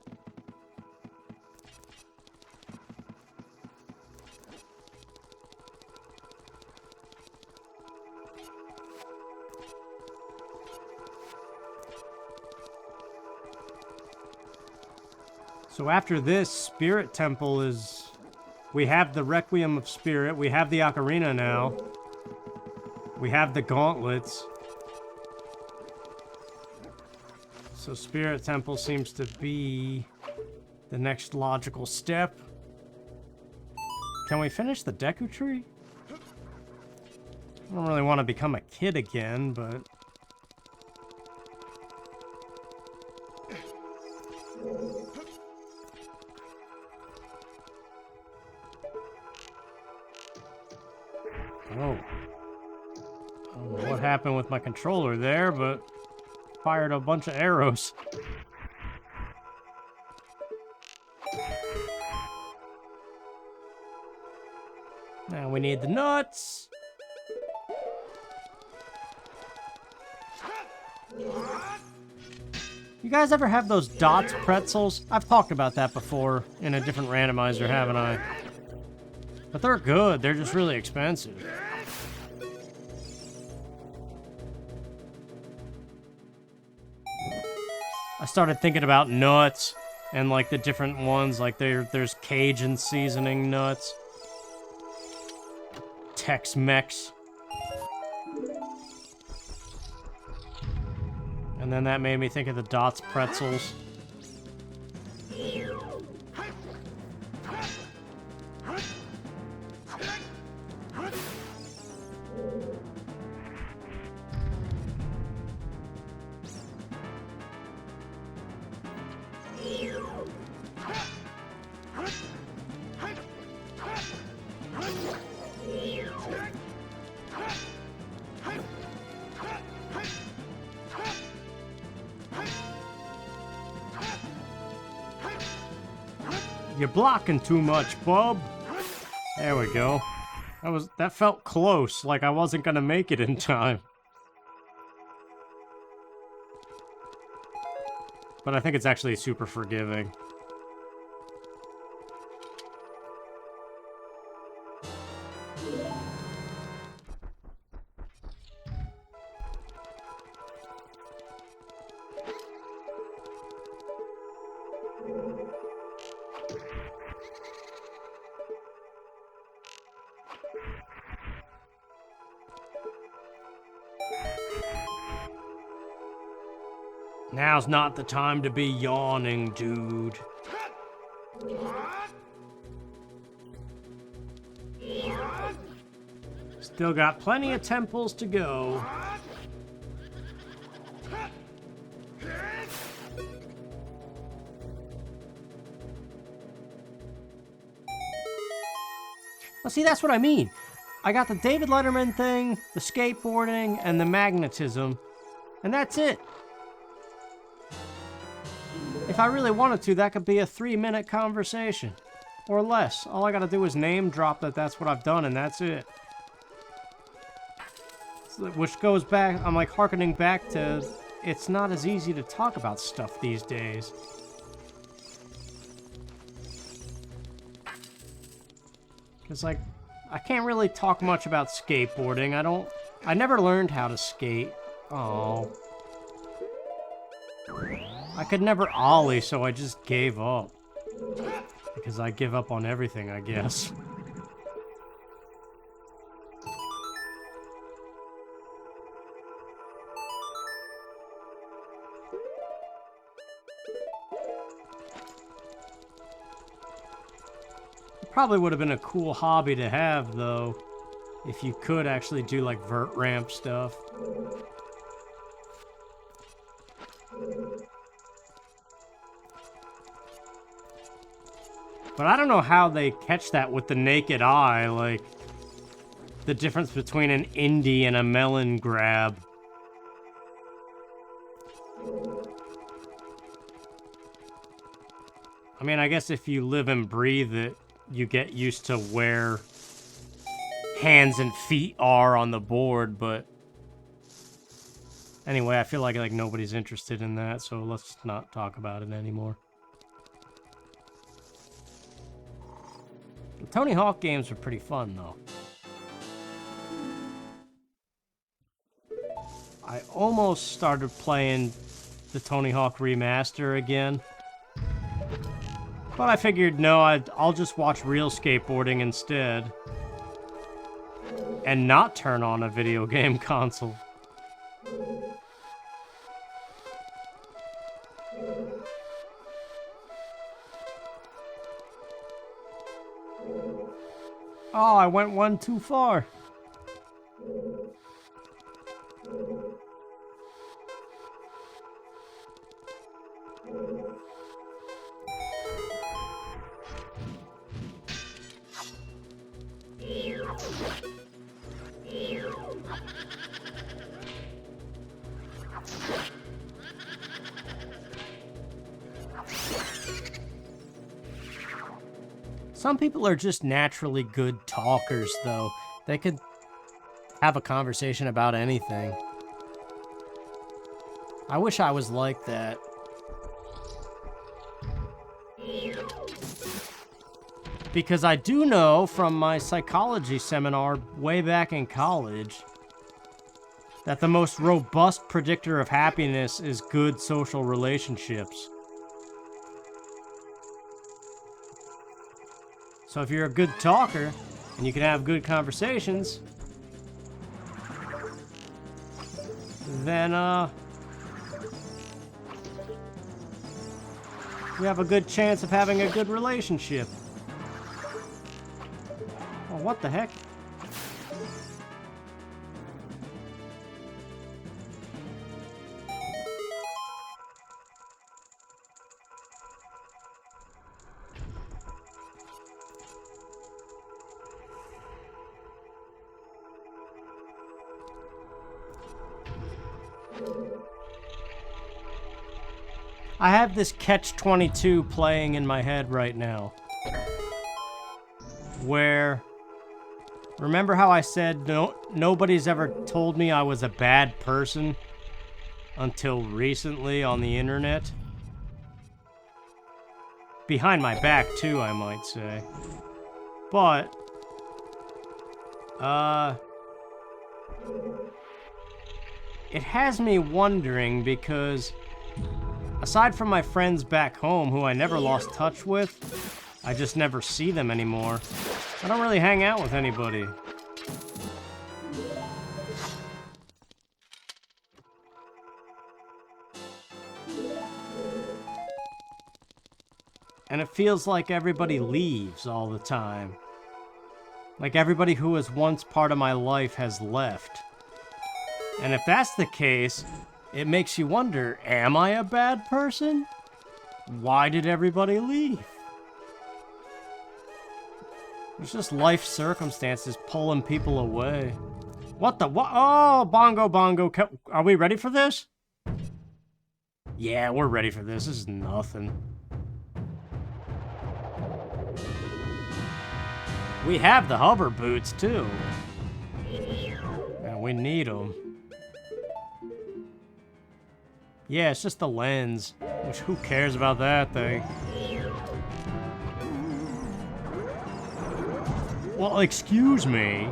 So after this, Spirit Temple is... We have the Requiem of Spirit, we have the Ocarina now. We have the gauntlets. So Spirit Temple seems to be the next logical step. Can we finish the Deku Tree? I don't really want to become a kid again, but... Oh. I don't know what happened with my controller there, but fired a bunch of arrows. Now we need the nuts. You guys ever have those Dots pretzels? I've talked about that before in a different randomizer, haven't I? But they're good, they're just really expensive. I started thinking about nuts and like the different ones, like there's Cajun seasoning nuts, Tex-Mex. And then that made me think of the Dots pretzels. You're blocking too much, bub. There we go. That felt close, like I wasn't gonna make it in time. But I think it's actually super forgiving. Now's not the time to be yawning, dude. Still got plenty of temples to go. Well, see, that's what I mean. I got the David Letterman thing, the skateboarding, and the magnetism, and that's it. If I really wanted to, that could be a 3-minute conversation. Or less. All I gotta do is name drop that's what I've done, and that's it. Which goes back, I'm like hearkening back to, it's not as easy to talk about stuff these days. Because, like, I can't really talk much about skateboarding. I never learned how to skate. Oh. I could never ollie, so I just gave up. Because I give up on everything, I guess. It probably would have been a cool hobby to have, though, if you could actually do, like, vert ramp stuff. But I don't know how they catch that with the naked eye, like the difference between an indie and a melon grab. I mean, I guess if you live and breathe it, you get used to where hands and feet are on the board, but anyway, I feel like nobody's interested in that, so let's not talk about it anymore. The Tony Hawk games were pretty fun, though. I almost started playing the Tony Hawk Remaster again. But I figured, no, I'll just watch real skateboarding instead. And not turn on a video game console. Oh, I went one too far. Some people are just naturally good talkers, though. They could have a conversation about anything. I wish I was like that. Because I do know from my psychology seminar way back in college that the most robust predictor of happiness is good social relationships. So if you're a good talker and you can have good conversations, then you have a good chance of having a good relationship. Oh, what the heck? I have this catch-22 playing in my head right now. Where, remember how I said nobody's ever told me I was a bad person until recently on the internet? Behind my back too, I might say. But, it has me wondering because aside from my friends back home, who I never lost touch with, I just never see them anymore. I don't really hang out with anybody. And it feels like everybody leaves all the time. Like everybody who was once part of my life has left. And if that's the case, it makes you wonder, am I a bad person? Why did everybody leave? It's just life circumstances pulling people away. What the what? Oh, bongo bongo. Are we ready for this? Yeah, we're ready for this. This is nothing. We have the hover boots, too. And we need them. Yeah, it's just the lens. Which, who cares about that thing? Well, excuse me.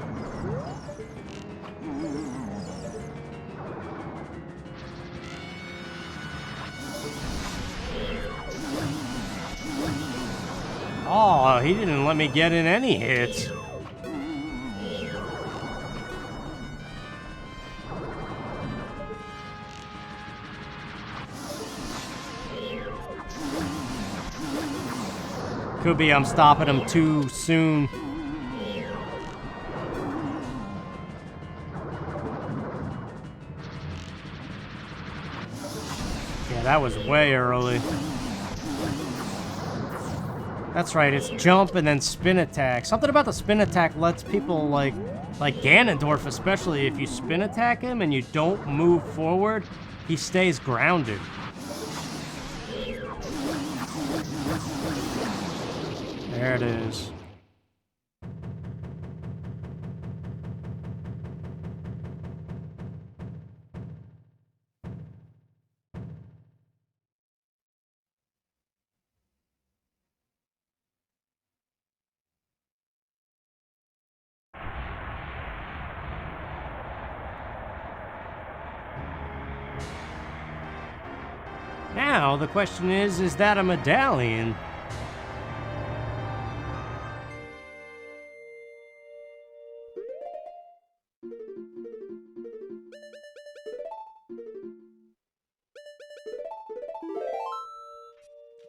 Oh, he didn't let me get in any hits. Could be I'm stopping him too soon. Yeah, that was way early. That's right, it's jump and then spin attack. Something about the spin attack lets people like Ganondorf especially, if you spin attack him and you don't move forward, he stays grounded. There it is. Now, the question is that a medallion?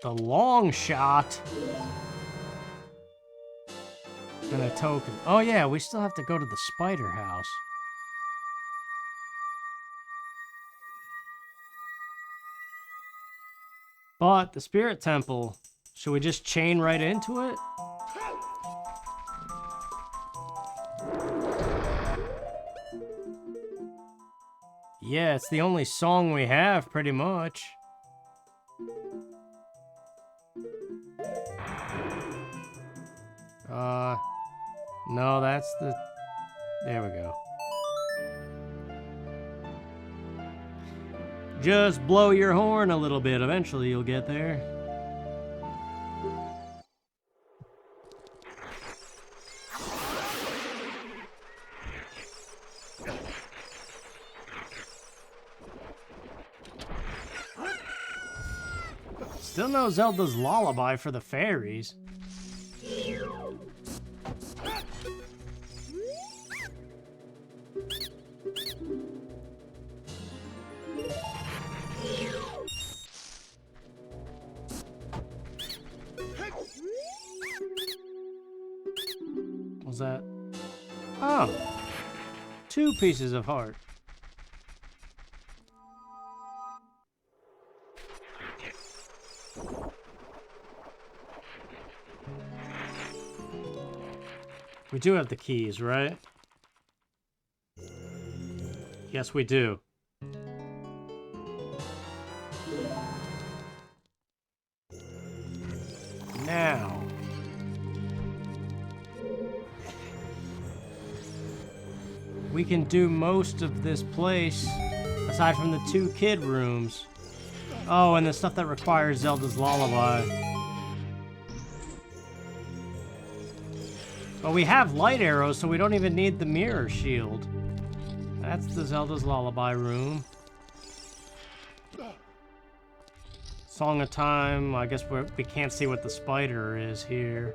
The long shot. And a token. Oh yeah, we still have to go to the spider house. But the spirit temple, should we just chain right into it? Yeah, it's the only song we have, pretty much. No, that's the... There we go. Just blow your horn a little bit. Eventually you'll get there. Still no Zelda's Lullaby for the fairies. What's that? Oh, 2 pieces of heart. We do have the keys, right? Yes, we do. Now. We can do most of this place, aside from the 2 kid rooms. Oh, and the stuff that requires Zelda's Lullaby. But we have light arrows, so we don't even need the mirror shield. That's the Zelda's Lullaby room. Song of Time. I guess we can't see what the spider is here.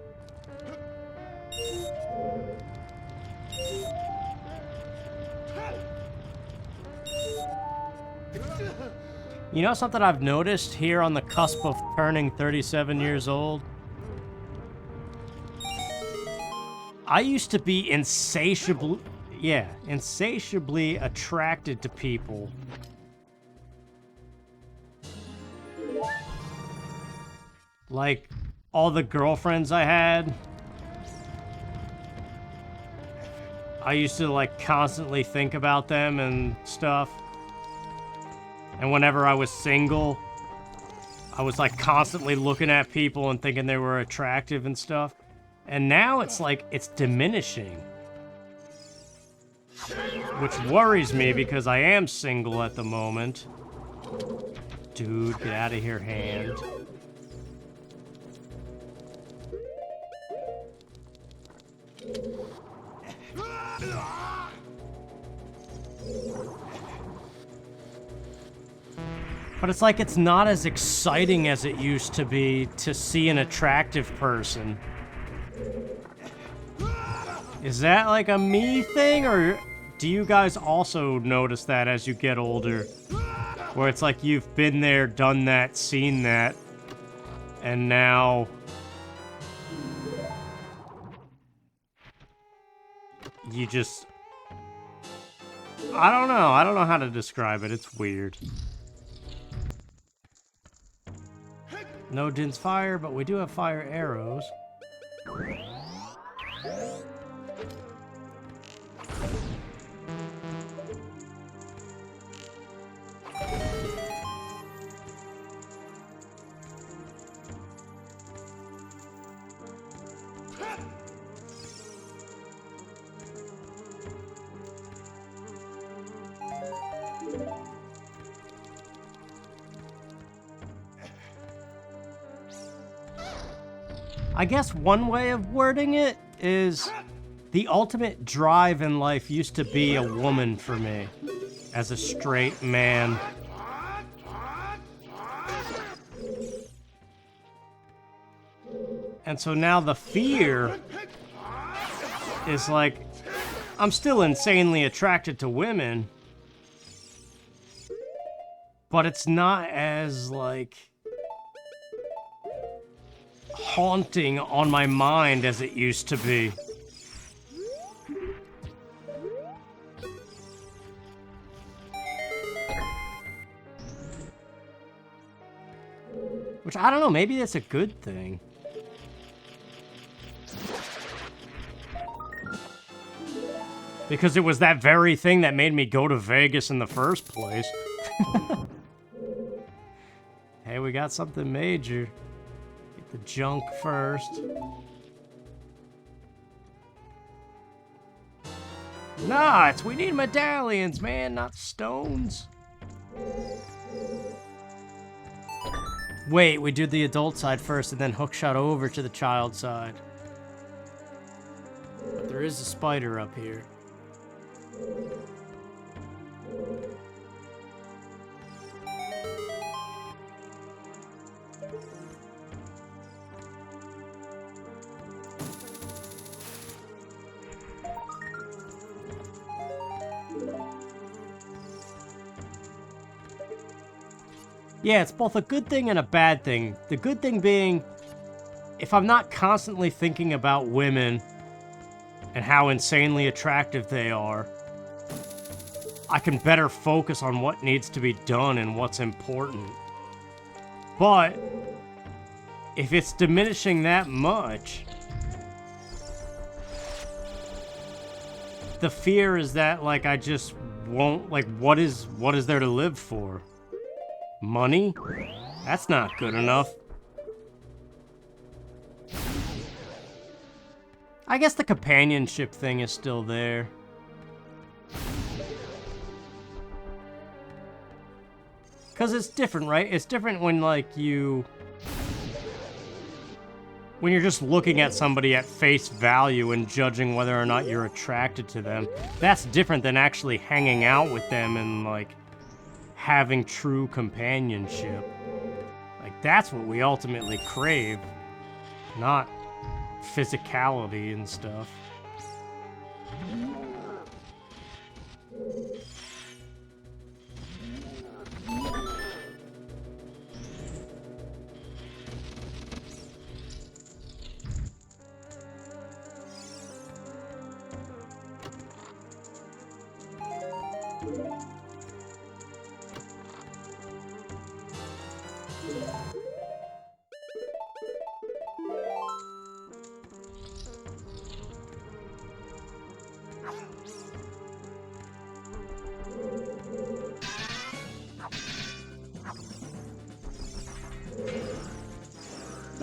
You know something I've noticed here on the cusp of turning 37 years old? I used to be insatiably attracted to people. Like, all the girlfriends I had. I used to, like, constantly think about them and stuff. And whenever I was single, I was, like, constantly looking at people and thinking they were attractive and stuff. And now it's like, it's diminishing. Which worries me because I am single at the moment. Dude, get out of here, hand. But it's like it's not as exciting as it used to be to see an attractive person. Is that like a me thing, or do you guys also notice that as you get older? Where it's like you've been there, done that, seen that, and now you just... I don't know how to describe it. It's weird. No Din's fire, but we do have fire arrows. I guess one way of wording it is the ultimate drive in life used to be a woman for me as a straight man. And so now the fear is like, I'm still insanely attracted to women, but it's not as like haunting on my mind as it used to be. Which, I don't know, maybe that's a good thing. Because it was that very thing that made me go to Vegas in the first place. Hey, we got something major. Get the junk first. Nah, we need medallions, man, not stones. Wait, we do the adult side first and then hookshot over to the child side. But there is a spider up here. Yeah, it's both a good thing and a bad thing. The good thing being, if I'm not constantly thinking about women and how insanely attractive they are, I can better focus on what needs to be done and what's important. But if it's diminishing that much, the fear is that, like, I just won't, like, what is there to live for? Money? That's not good enough. I guess the companionship thing is still there. Because it's different, right? It's different when, like, when you're just looking at somebody at face value and judging whether or not you're attracted to them. That's different than actually hanging out with them and, like, having true companionship. Like, that's what we ultimately crave, not physicality and stuff.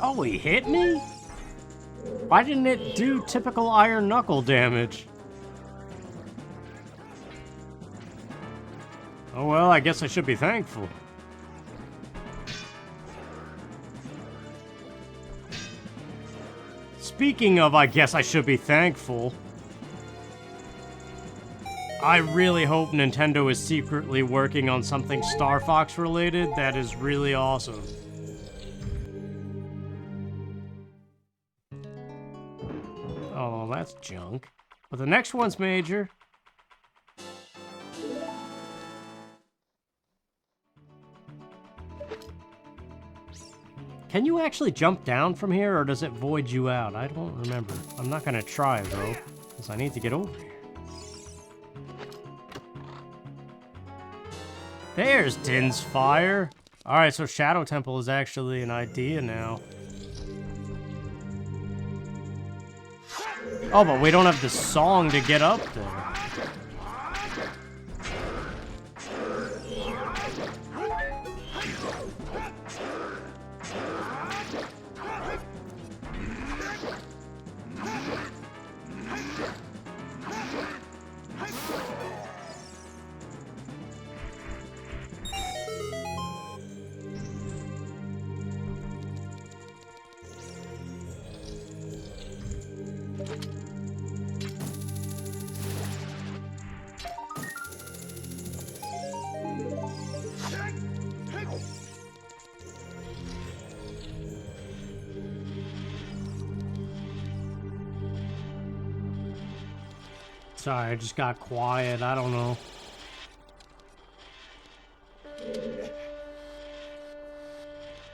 Oh, he hit me? Why didn't it do typical iron knuckle damage? Oh well, I guess I should be thankful. Speaking of, I guess I should be thankful, I really hope Nintendo is secretly working on something Star Fox related that is really awesome. Oh, that's junk. But the next one's major. Can you actually jump down from here, or does it void you out? I don't remember. I'm not gonna try, though, because I need to get over here. There's Din's fire. Alright, so Shadow Temple is actually an idea now. Oh, but we don't have the song to get up there. Sorry, I just got quiet. I don't know.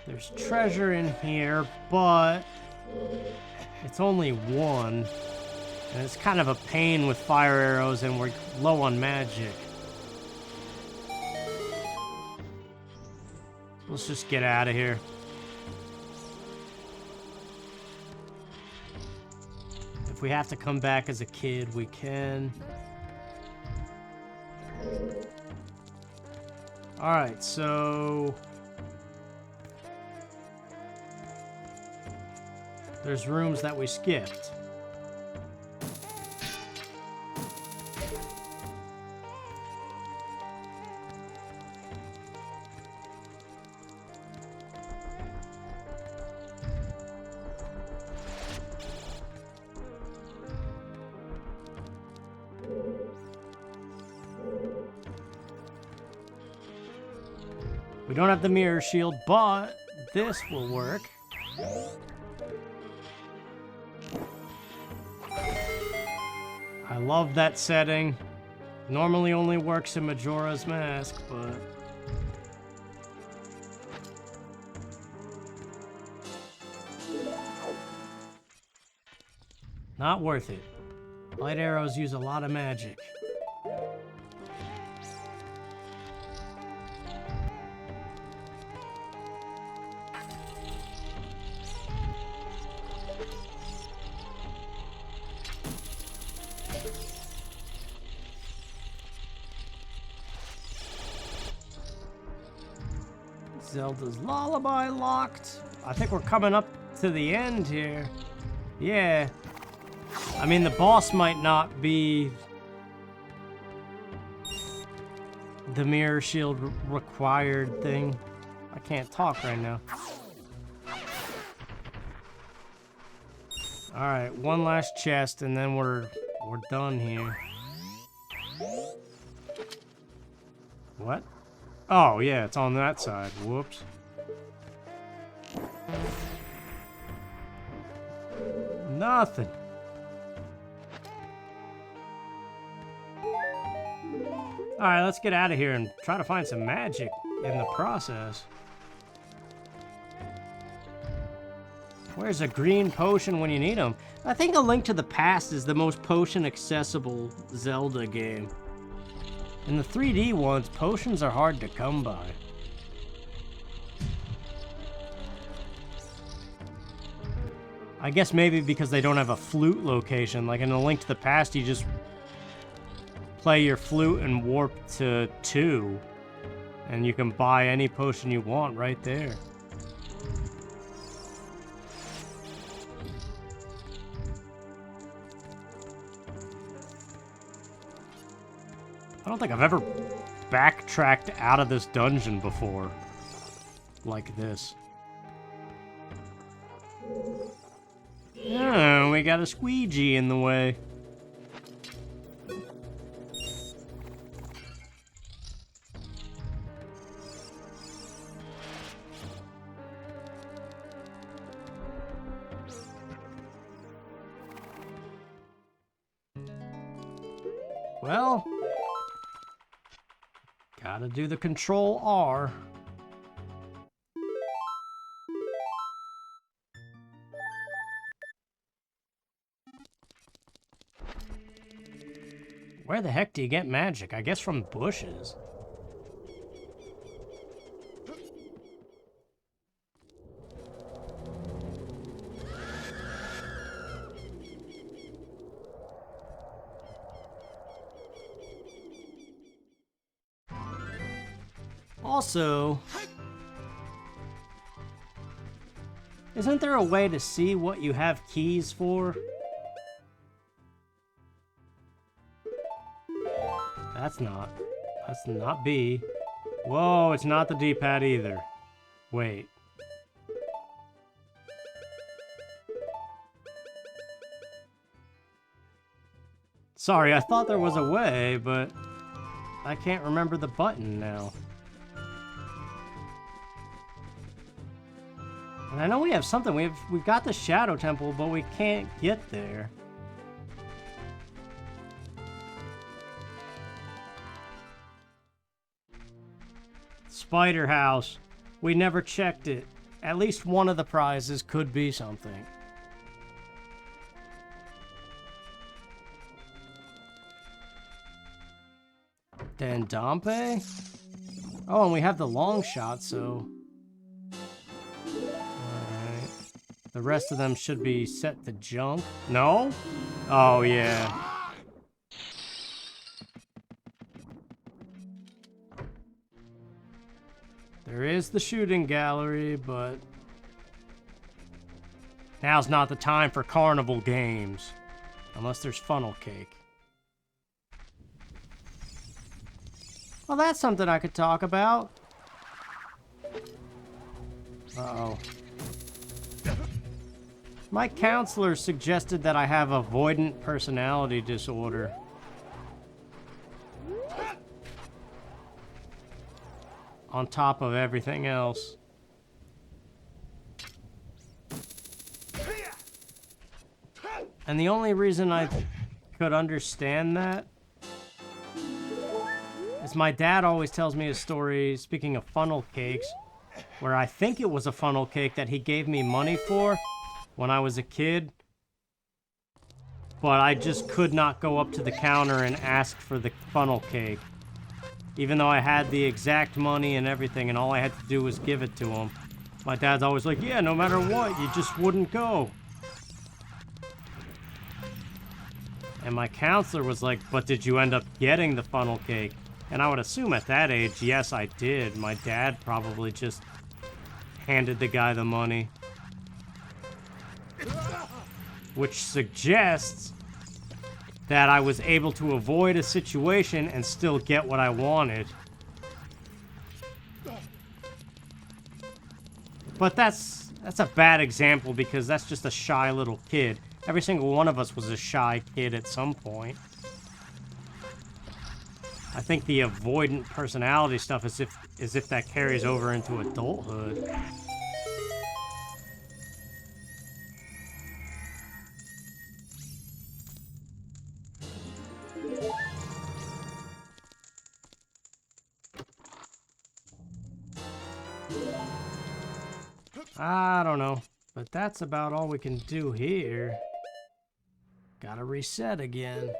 There's treasure in here, but it's only one. And it's kind of a pain with fire arrows, and we're low on magic. Let's just get out of here. If we have to come back as a kid, we can. Alright, so... there's rooms that we skipped. We don't have the mirror shield, but this will work. I love that setting. Normally only works in Majora's Mask, but... not worth it. Light arrows use a lot of magic. Zelda's Lullaby locked. I think we're coming up to the end here. Yeah. I mean, the boss might not be the mirror shield required thing. I can't talk right now. Alright, one last chest and then we're done here. What? Oh, yeah, it's on that side. Whoops. Nothing. Alright, let's get out of here and try to find some magic in the process. Where's a green potion when you need them? I think A Link to the Past is the most potion-accessible Zelda game. In the 3D ones, potions are hard to come by. I guess maybe because they don't have a flute location. Like in A Link to the Past, you just play your flute and warp to 2. And you can buy any potion you want right there. I don't think I've ever backtracked out of this dungeon before. Like this. Oh, we got a squeegee in the way. Well, gotta do the Control R. Where the heck do you get magic? I guess from bushes. Also, isn't there a way to see what you have keys for? That's not B. Whoa, it's not the D-pad either. Wait. Sorry, I thought there was a way, but I can't remember the button now. And I know we have something. We've got the Shadow Temple, but we can't get there. Spider House. We never checked it. At least one of the prizes could be something. Dandampe? Oh, and we have the long shot, so... Alright. The rest of them should be set to junk. No? Oh, yeah. There is the shooting gallery, but... Now's not the time for carnival games. Unless there's funnel cake. Well, that's something I could talk about. Uh-oh. My counselor suggested that I have avoidant personality disorder. On top of everything else. And the only reason I could understand that is my dad always tells me a story, speaking of funnel cakes, where I think it was a funnel cake that he gave me money for when I was a kid. But I just could not go up to the counter and ask for the funnel cake. Even though I had the exact money and everything, and all I had to do was give it to him. My dad's always like, yeah, no matter what, you just wouldn't go. And my counselor was like, but did you end up getting the funnel cake? And I would assume at that age, yes, I did. My dad probably just handed the guy the money. Which suggests that I was able to avoid a situation and still get what I wanted. But that's a bad example because that's just a shy little kid. Every single one of us was a shy kid at some point. I think the avoidant personality stuff is if that carries over into adulthood. I don't know, but that's about all we can do here. Gotta reset again.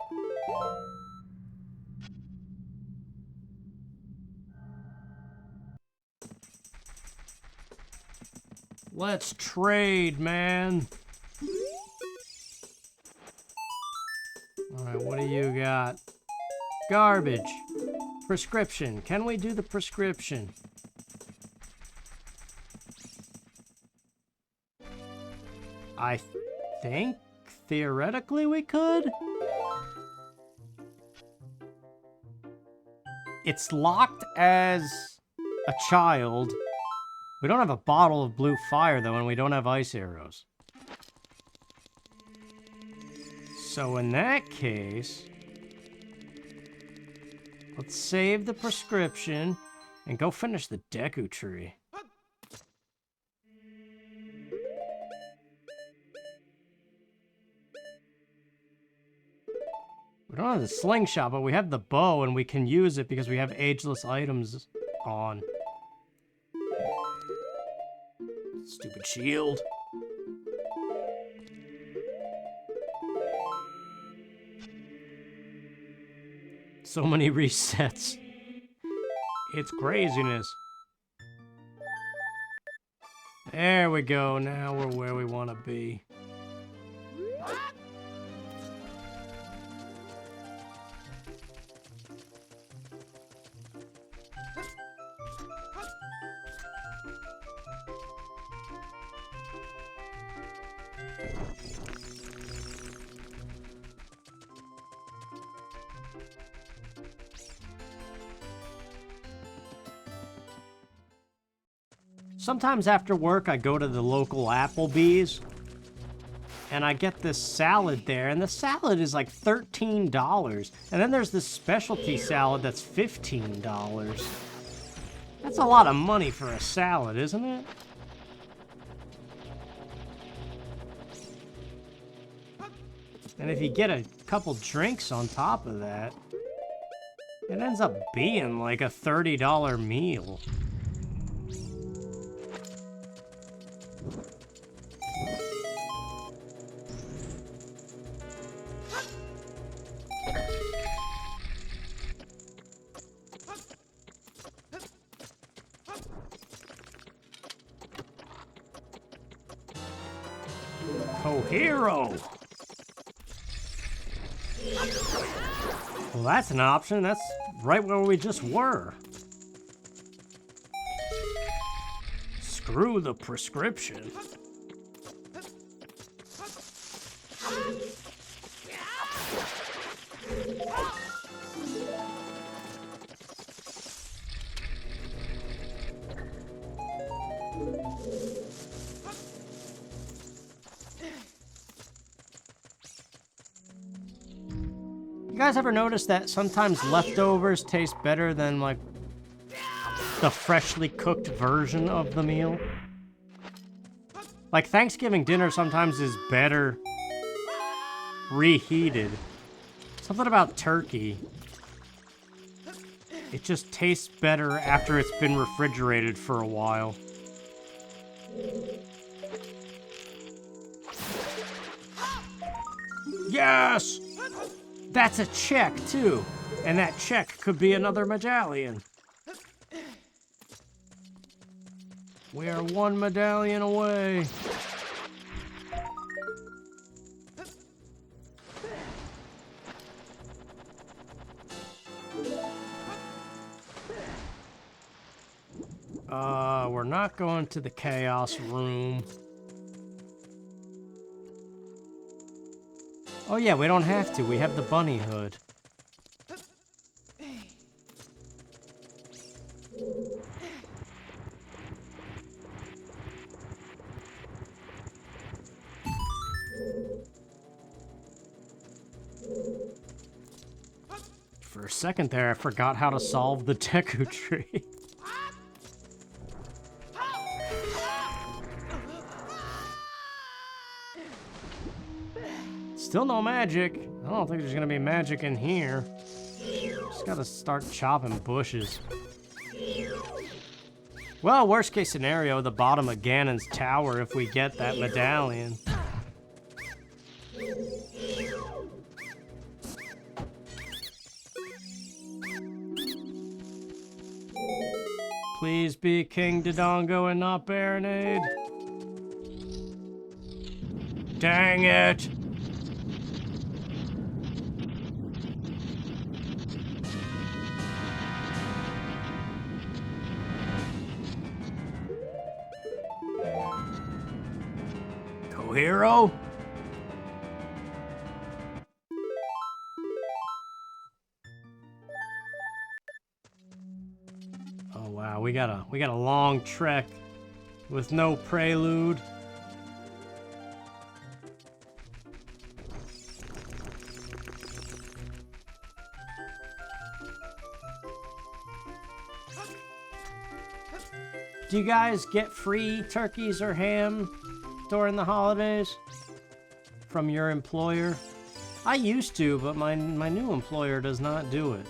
Let's trade, man. Alright, what do you got? Garbage. Prescription. Can we do the prescription? I think, theoretically, we could? It's locked as a child. We don't have a bottle of blue fire, though, and we don't have ice arrows. So in that case, let's save the prescription and go finish the Deku Tree. We don't have the slingshot, but we have the bow, and we can use it because we have ageless items on. Stupid shield. So many resets. It's craziness. There we go. Now we're where we want to be. Sometimes after work, I go to the local Applebee's, and I get this salad there, and the salad is like $13. And then there's this specialty salad that's $15. That's a lot of money for a salad, isn't it? And if you get a couple drinks on top of that, it ends up being like a $30 meal. Oh, hero! Well, that's an option. That's right where we just were. Screw the prescription. You guys ever notice that sometimes leftovers taste better than, like, the freshly cooked version of the meal? Like, Thanksgiving dinner sometimes is better reheated. Something about turkey. It just tastes better after it's been refrigerated for a while. Yes! That's a check, too. And that check could be another medallion. We are one medallion away. We're not going to the chaos room. Oh yeah, we don't have to. We have the bunny hood. For a second there, I forgot how to solve the Deku tree. Still no magic. I don't think there's gonna be magic in here. Just gotta start chopping bushes. Well, worst case scenario, the bottom of Ganon's tower if we get that medallion. Please be King Dodongo and not Baronade. Dang it! Hero? Oh wow, we got a long trek with no prelude. Do you guys get free turkeys or ham during the holidays from your employer? I used to, but my new employer does not do it.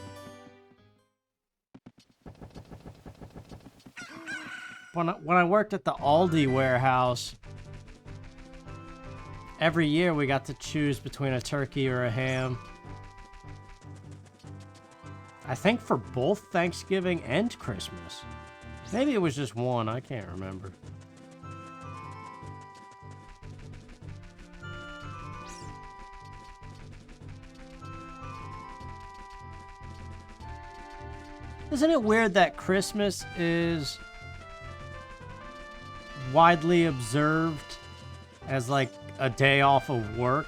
When I worked at the Aldi warehouse, every year we got to choose between a turkey or a ham. I think for both Thanksgiving and Christmas. Maybe it was just one, I can't remember. Isn't it weird that Christmas is widely observed as like a day off of work?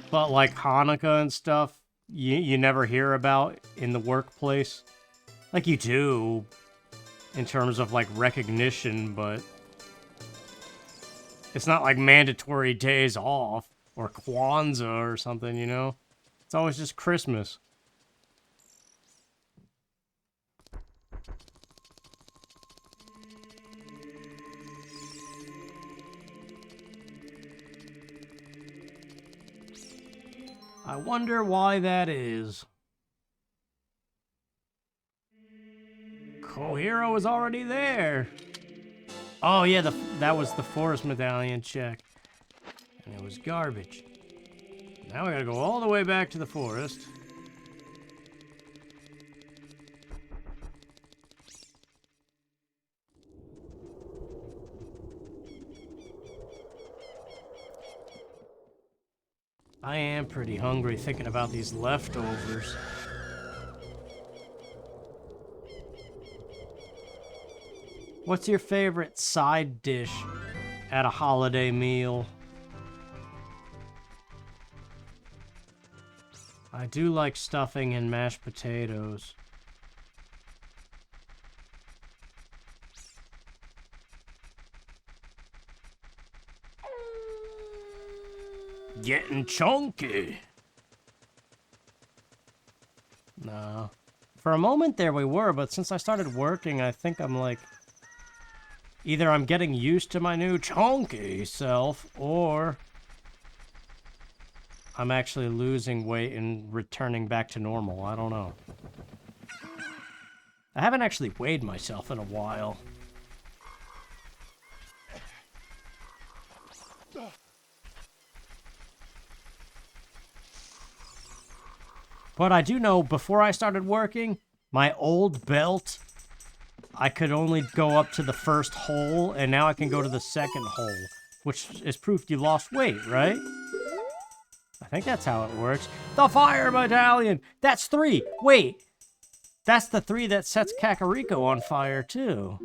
But like Hanukkah and stuff, you never hear about in the workplace. Like, you do, in terms of, like, recognition, but it's not like mandatory days off, or Kwanzaa or something, you know? It's always just Christmas. I wonder why that is. Kohiro is already there. Oh yeah, that was the forest medallion check. And it was garbage. Now we gotta go all the way back to the forest. I am pretty hungry thinking about these leftovers. What's your favorite side dish at a holiday meal? I do like stuffing and mashed potatoes. Getting chunky. No. For a moment there we were, but since I started working, I think I'm like... Either I'm getting used to my new chunky self, or I'm actually losing weight and returning back to normal. I don't know. I haven't actually weighed myself in a while. But I do know, before I started working, my old belt, I could only go up to the first hole, and now I can go to the second hole, which is proof you lost weight, right? I think that's how it works. The fire medallion! That's 3! Wait! That's the 3 that sets Kakariko on fire, too.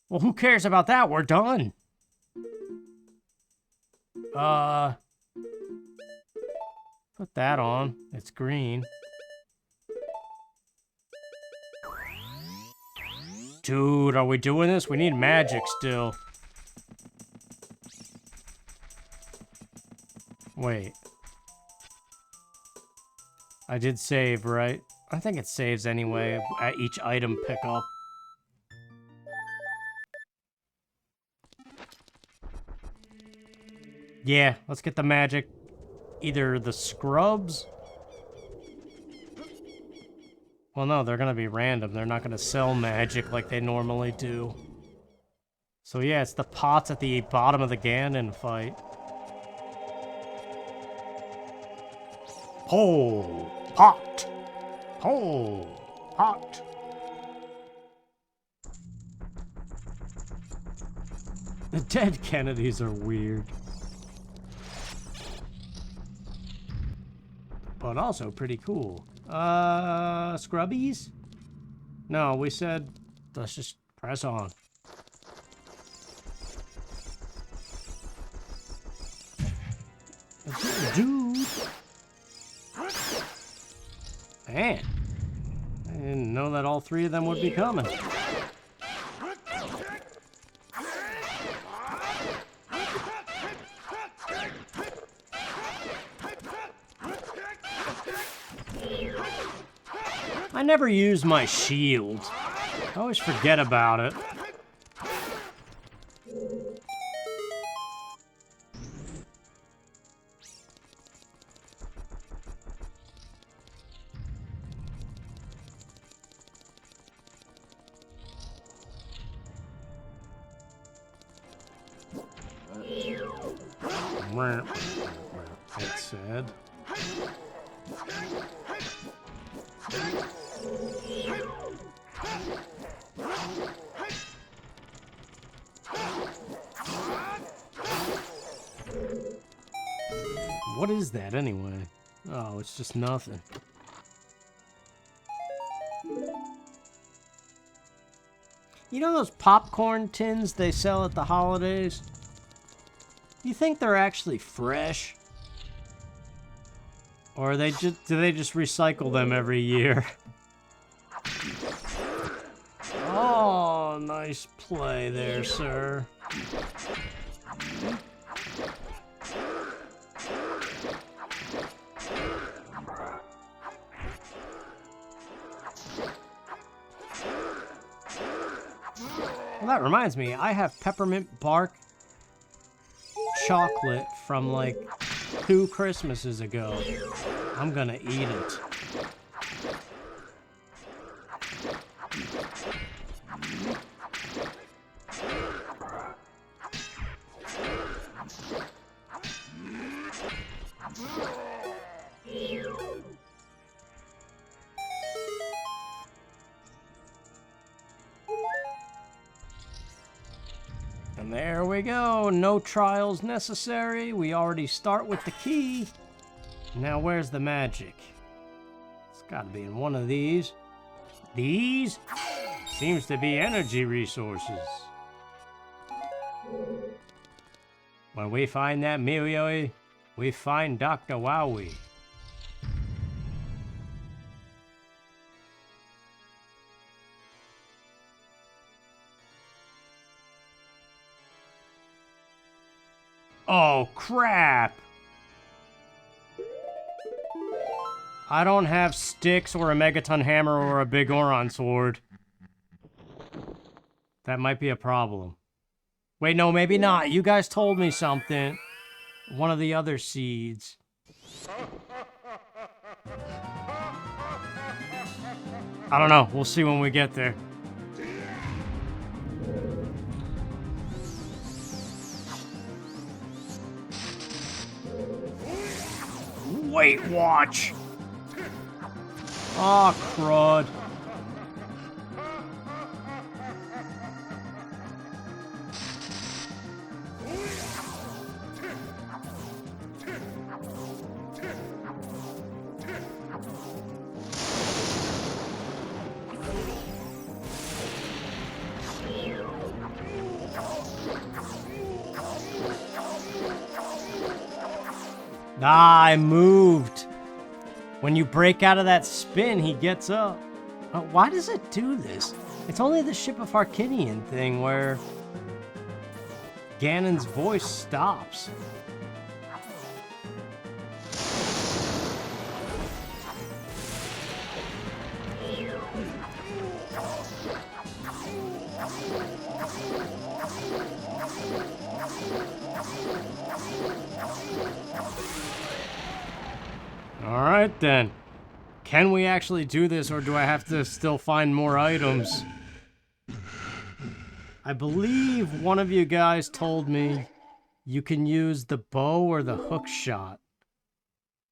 Well, who cares about that? We're done. Put that on. It's green. Dude, are we doing this? We need magic still. Wait. I did save, right? I think it saves anyway at each item pickup. Yeah, let's get the magic. Either the scrubs... Well, no, they're gonna be random. They're not gonna sell magic like they normally do. So yeah, it's the pots at the bottom of the Ganon fight. Pole! Pot! Pole! Pot! The dead Kennedys are weird. But also pretty cool. Scrubbies? No, we said, let's just press on. Dude! Man, I didn't know that all 3 of them would be coming. I never use my shield. I always forget about it. That's sad. What is that anyway? Oh, it's just nothing. You know those popcorn tins they sell at the holidays? You think they're actually fresh? Or are they just, do they just recycle them every year? Oh, nice play there, sir. Well, that reminds me, I have peppermint bark chocolate from like 2 Christmases ago. I'm gonna eat it. And there we go. No trials necessary. We already start with the key. Now where's the magic? It's gotta be in one of these. These? Seems to be energy resources. When we find that Milioi, we find Dr. Wowie. Oh, crap! I don't have sticks or a megaton hammer or a big Oron sword. That might be a problem. Wait, no, maybe not. You guys told me something. One of the other seeds. I don't know. We'll see when we get there. Wait, watch. Aw, crud. Ah, I moved. When you break out of that spin, he gets up. Why does it do this? It's only the Ship of Harkinian thing where Ganon's voice stops. Alright then. Can we actually do this, or do I have to still find more items? I believe one of you guys told me you can use the bow or the hook shot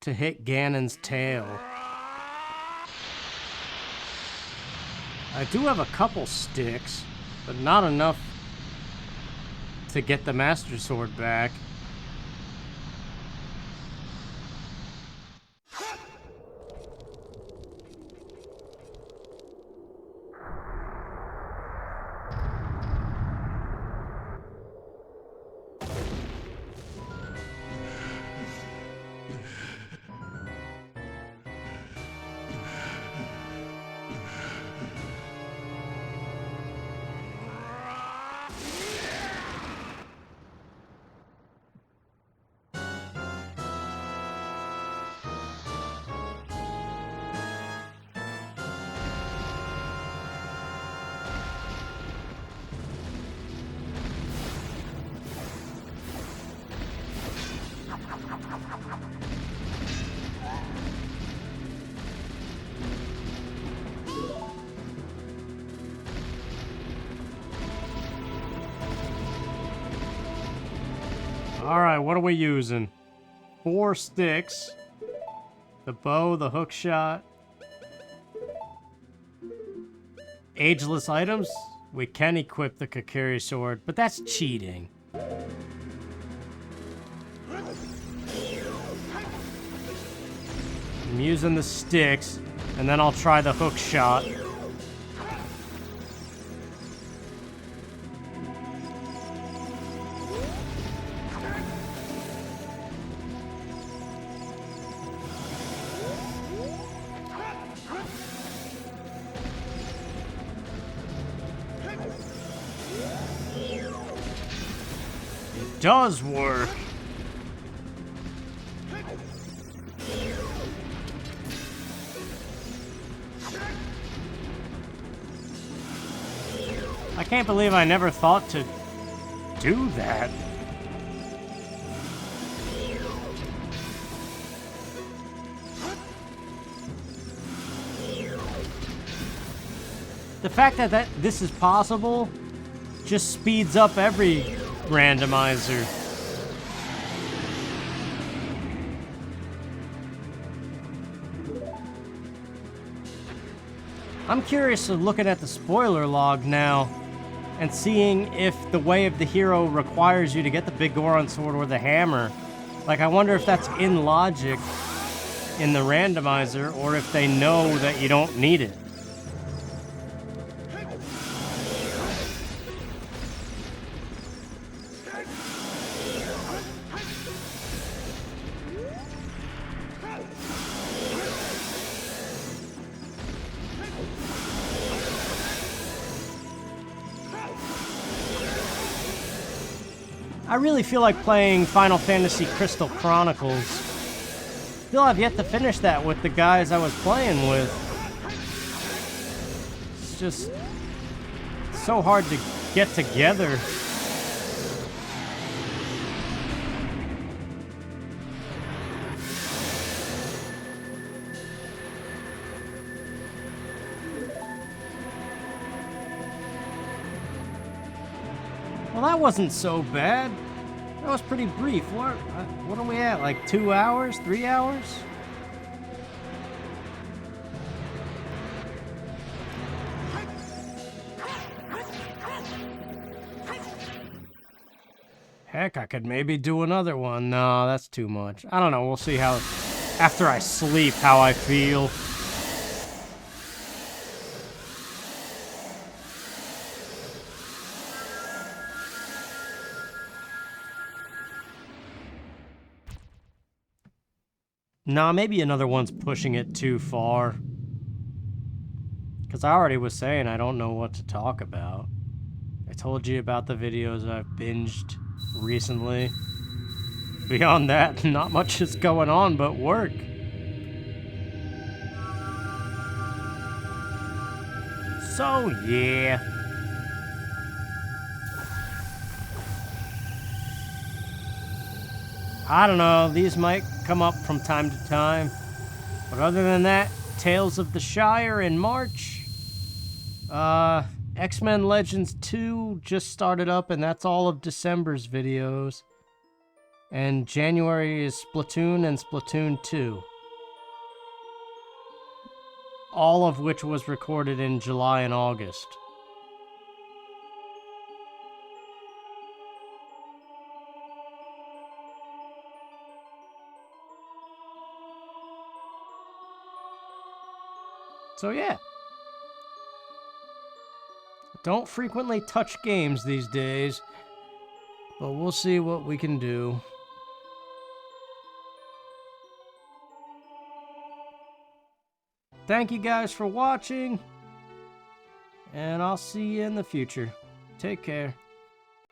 to hit Ganon's tail. I do have a couple sticks, but not enough to get the Master Sword back. Alright, what are we using? 4 sticks. The bow, the hook shot. Ageless items? We can equip the Kokiri sword, but that's cheating. I'm using the sticks, and then I'll try the hook shot. does work. I can't believe I never thought to do that. The fact that this is possible just speeds up every randomizer. I'm curious of looking at the spoiler log now and seeing if the way of the hero requires you to get the big Goron sword or the hammer. Like, I wonder if that's in logic in the randomizer, or if they know that you don't need it. I really feel like playing Final Fantasy Crystal Chronicles. Still have yet to finish that with the guys I was playing with. It's just so hard to get together. Well, that wasn't so bad. That was pretty brief. What are we at? Like 2 hours? 3 hours? Heck, I could maybe do another one. No, that's too much. I don't know. We'll see how, after I sleep, how I feel. Nah, maybe another one's pushing it too far. Because I already was saying I don't know what to talk about. I told you about the videos I've binged recently. Beyond that, not much is going on but work. So, yeah. I don't know, these might come up from time to time. But other than that, Tales of the Shire in March. X-Men Legends 2 just started up, and that's all of December's videos. And January is Splatoon and Splatoon 2. All of which was recorded in July and August. So yeah. Don't frequently touch games these days, but we'll see what we can do. Thank you guys for watching, and I'll see you in the future. Take care.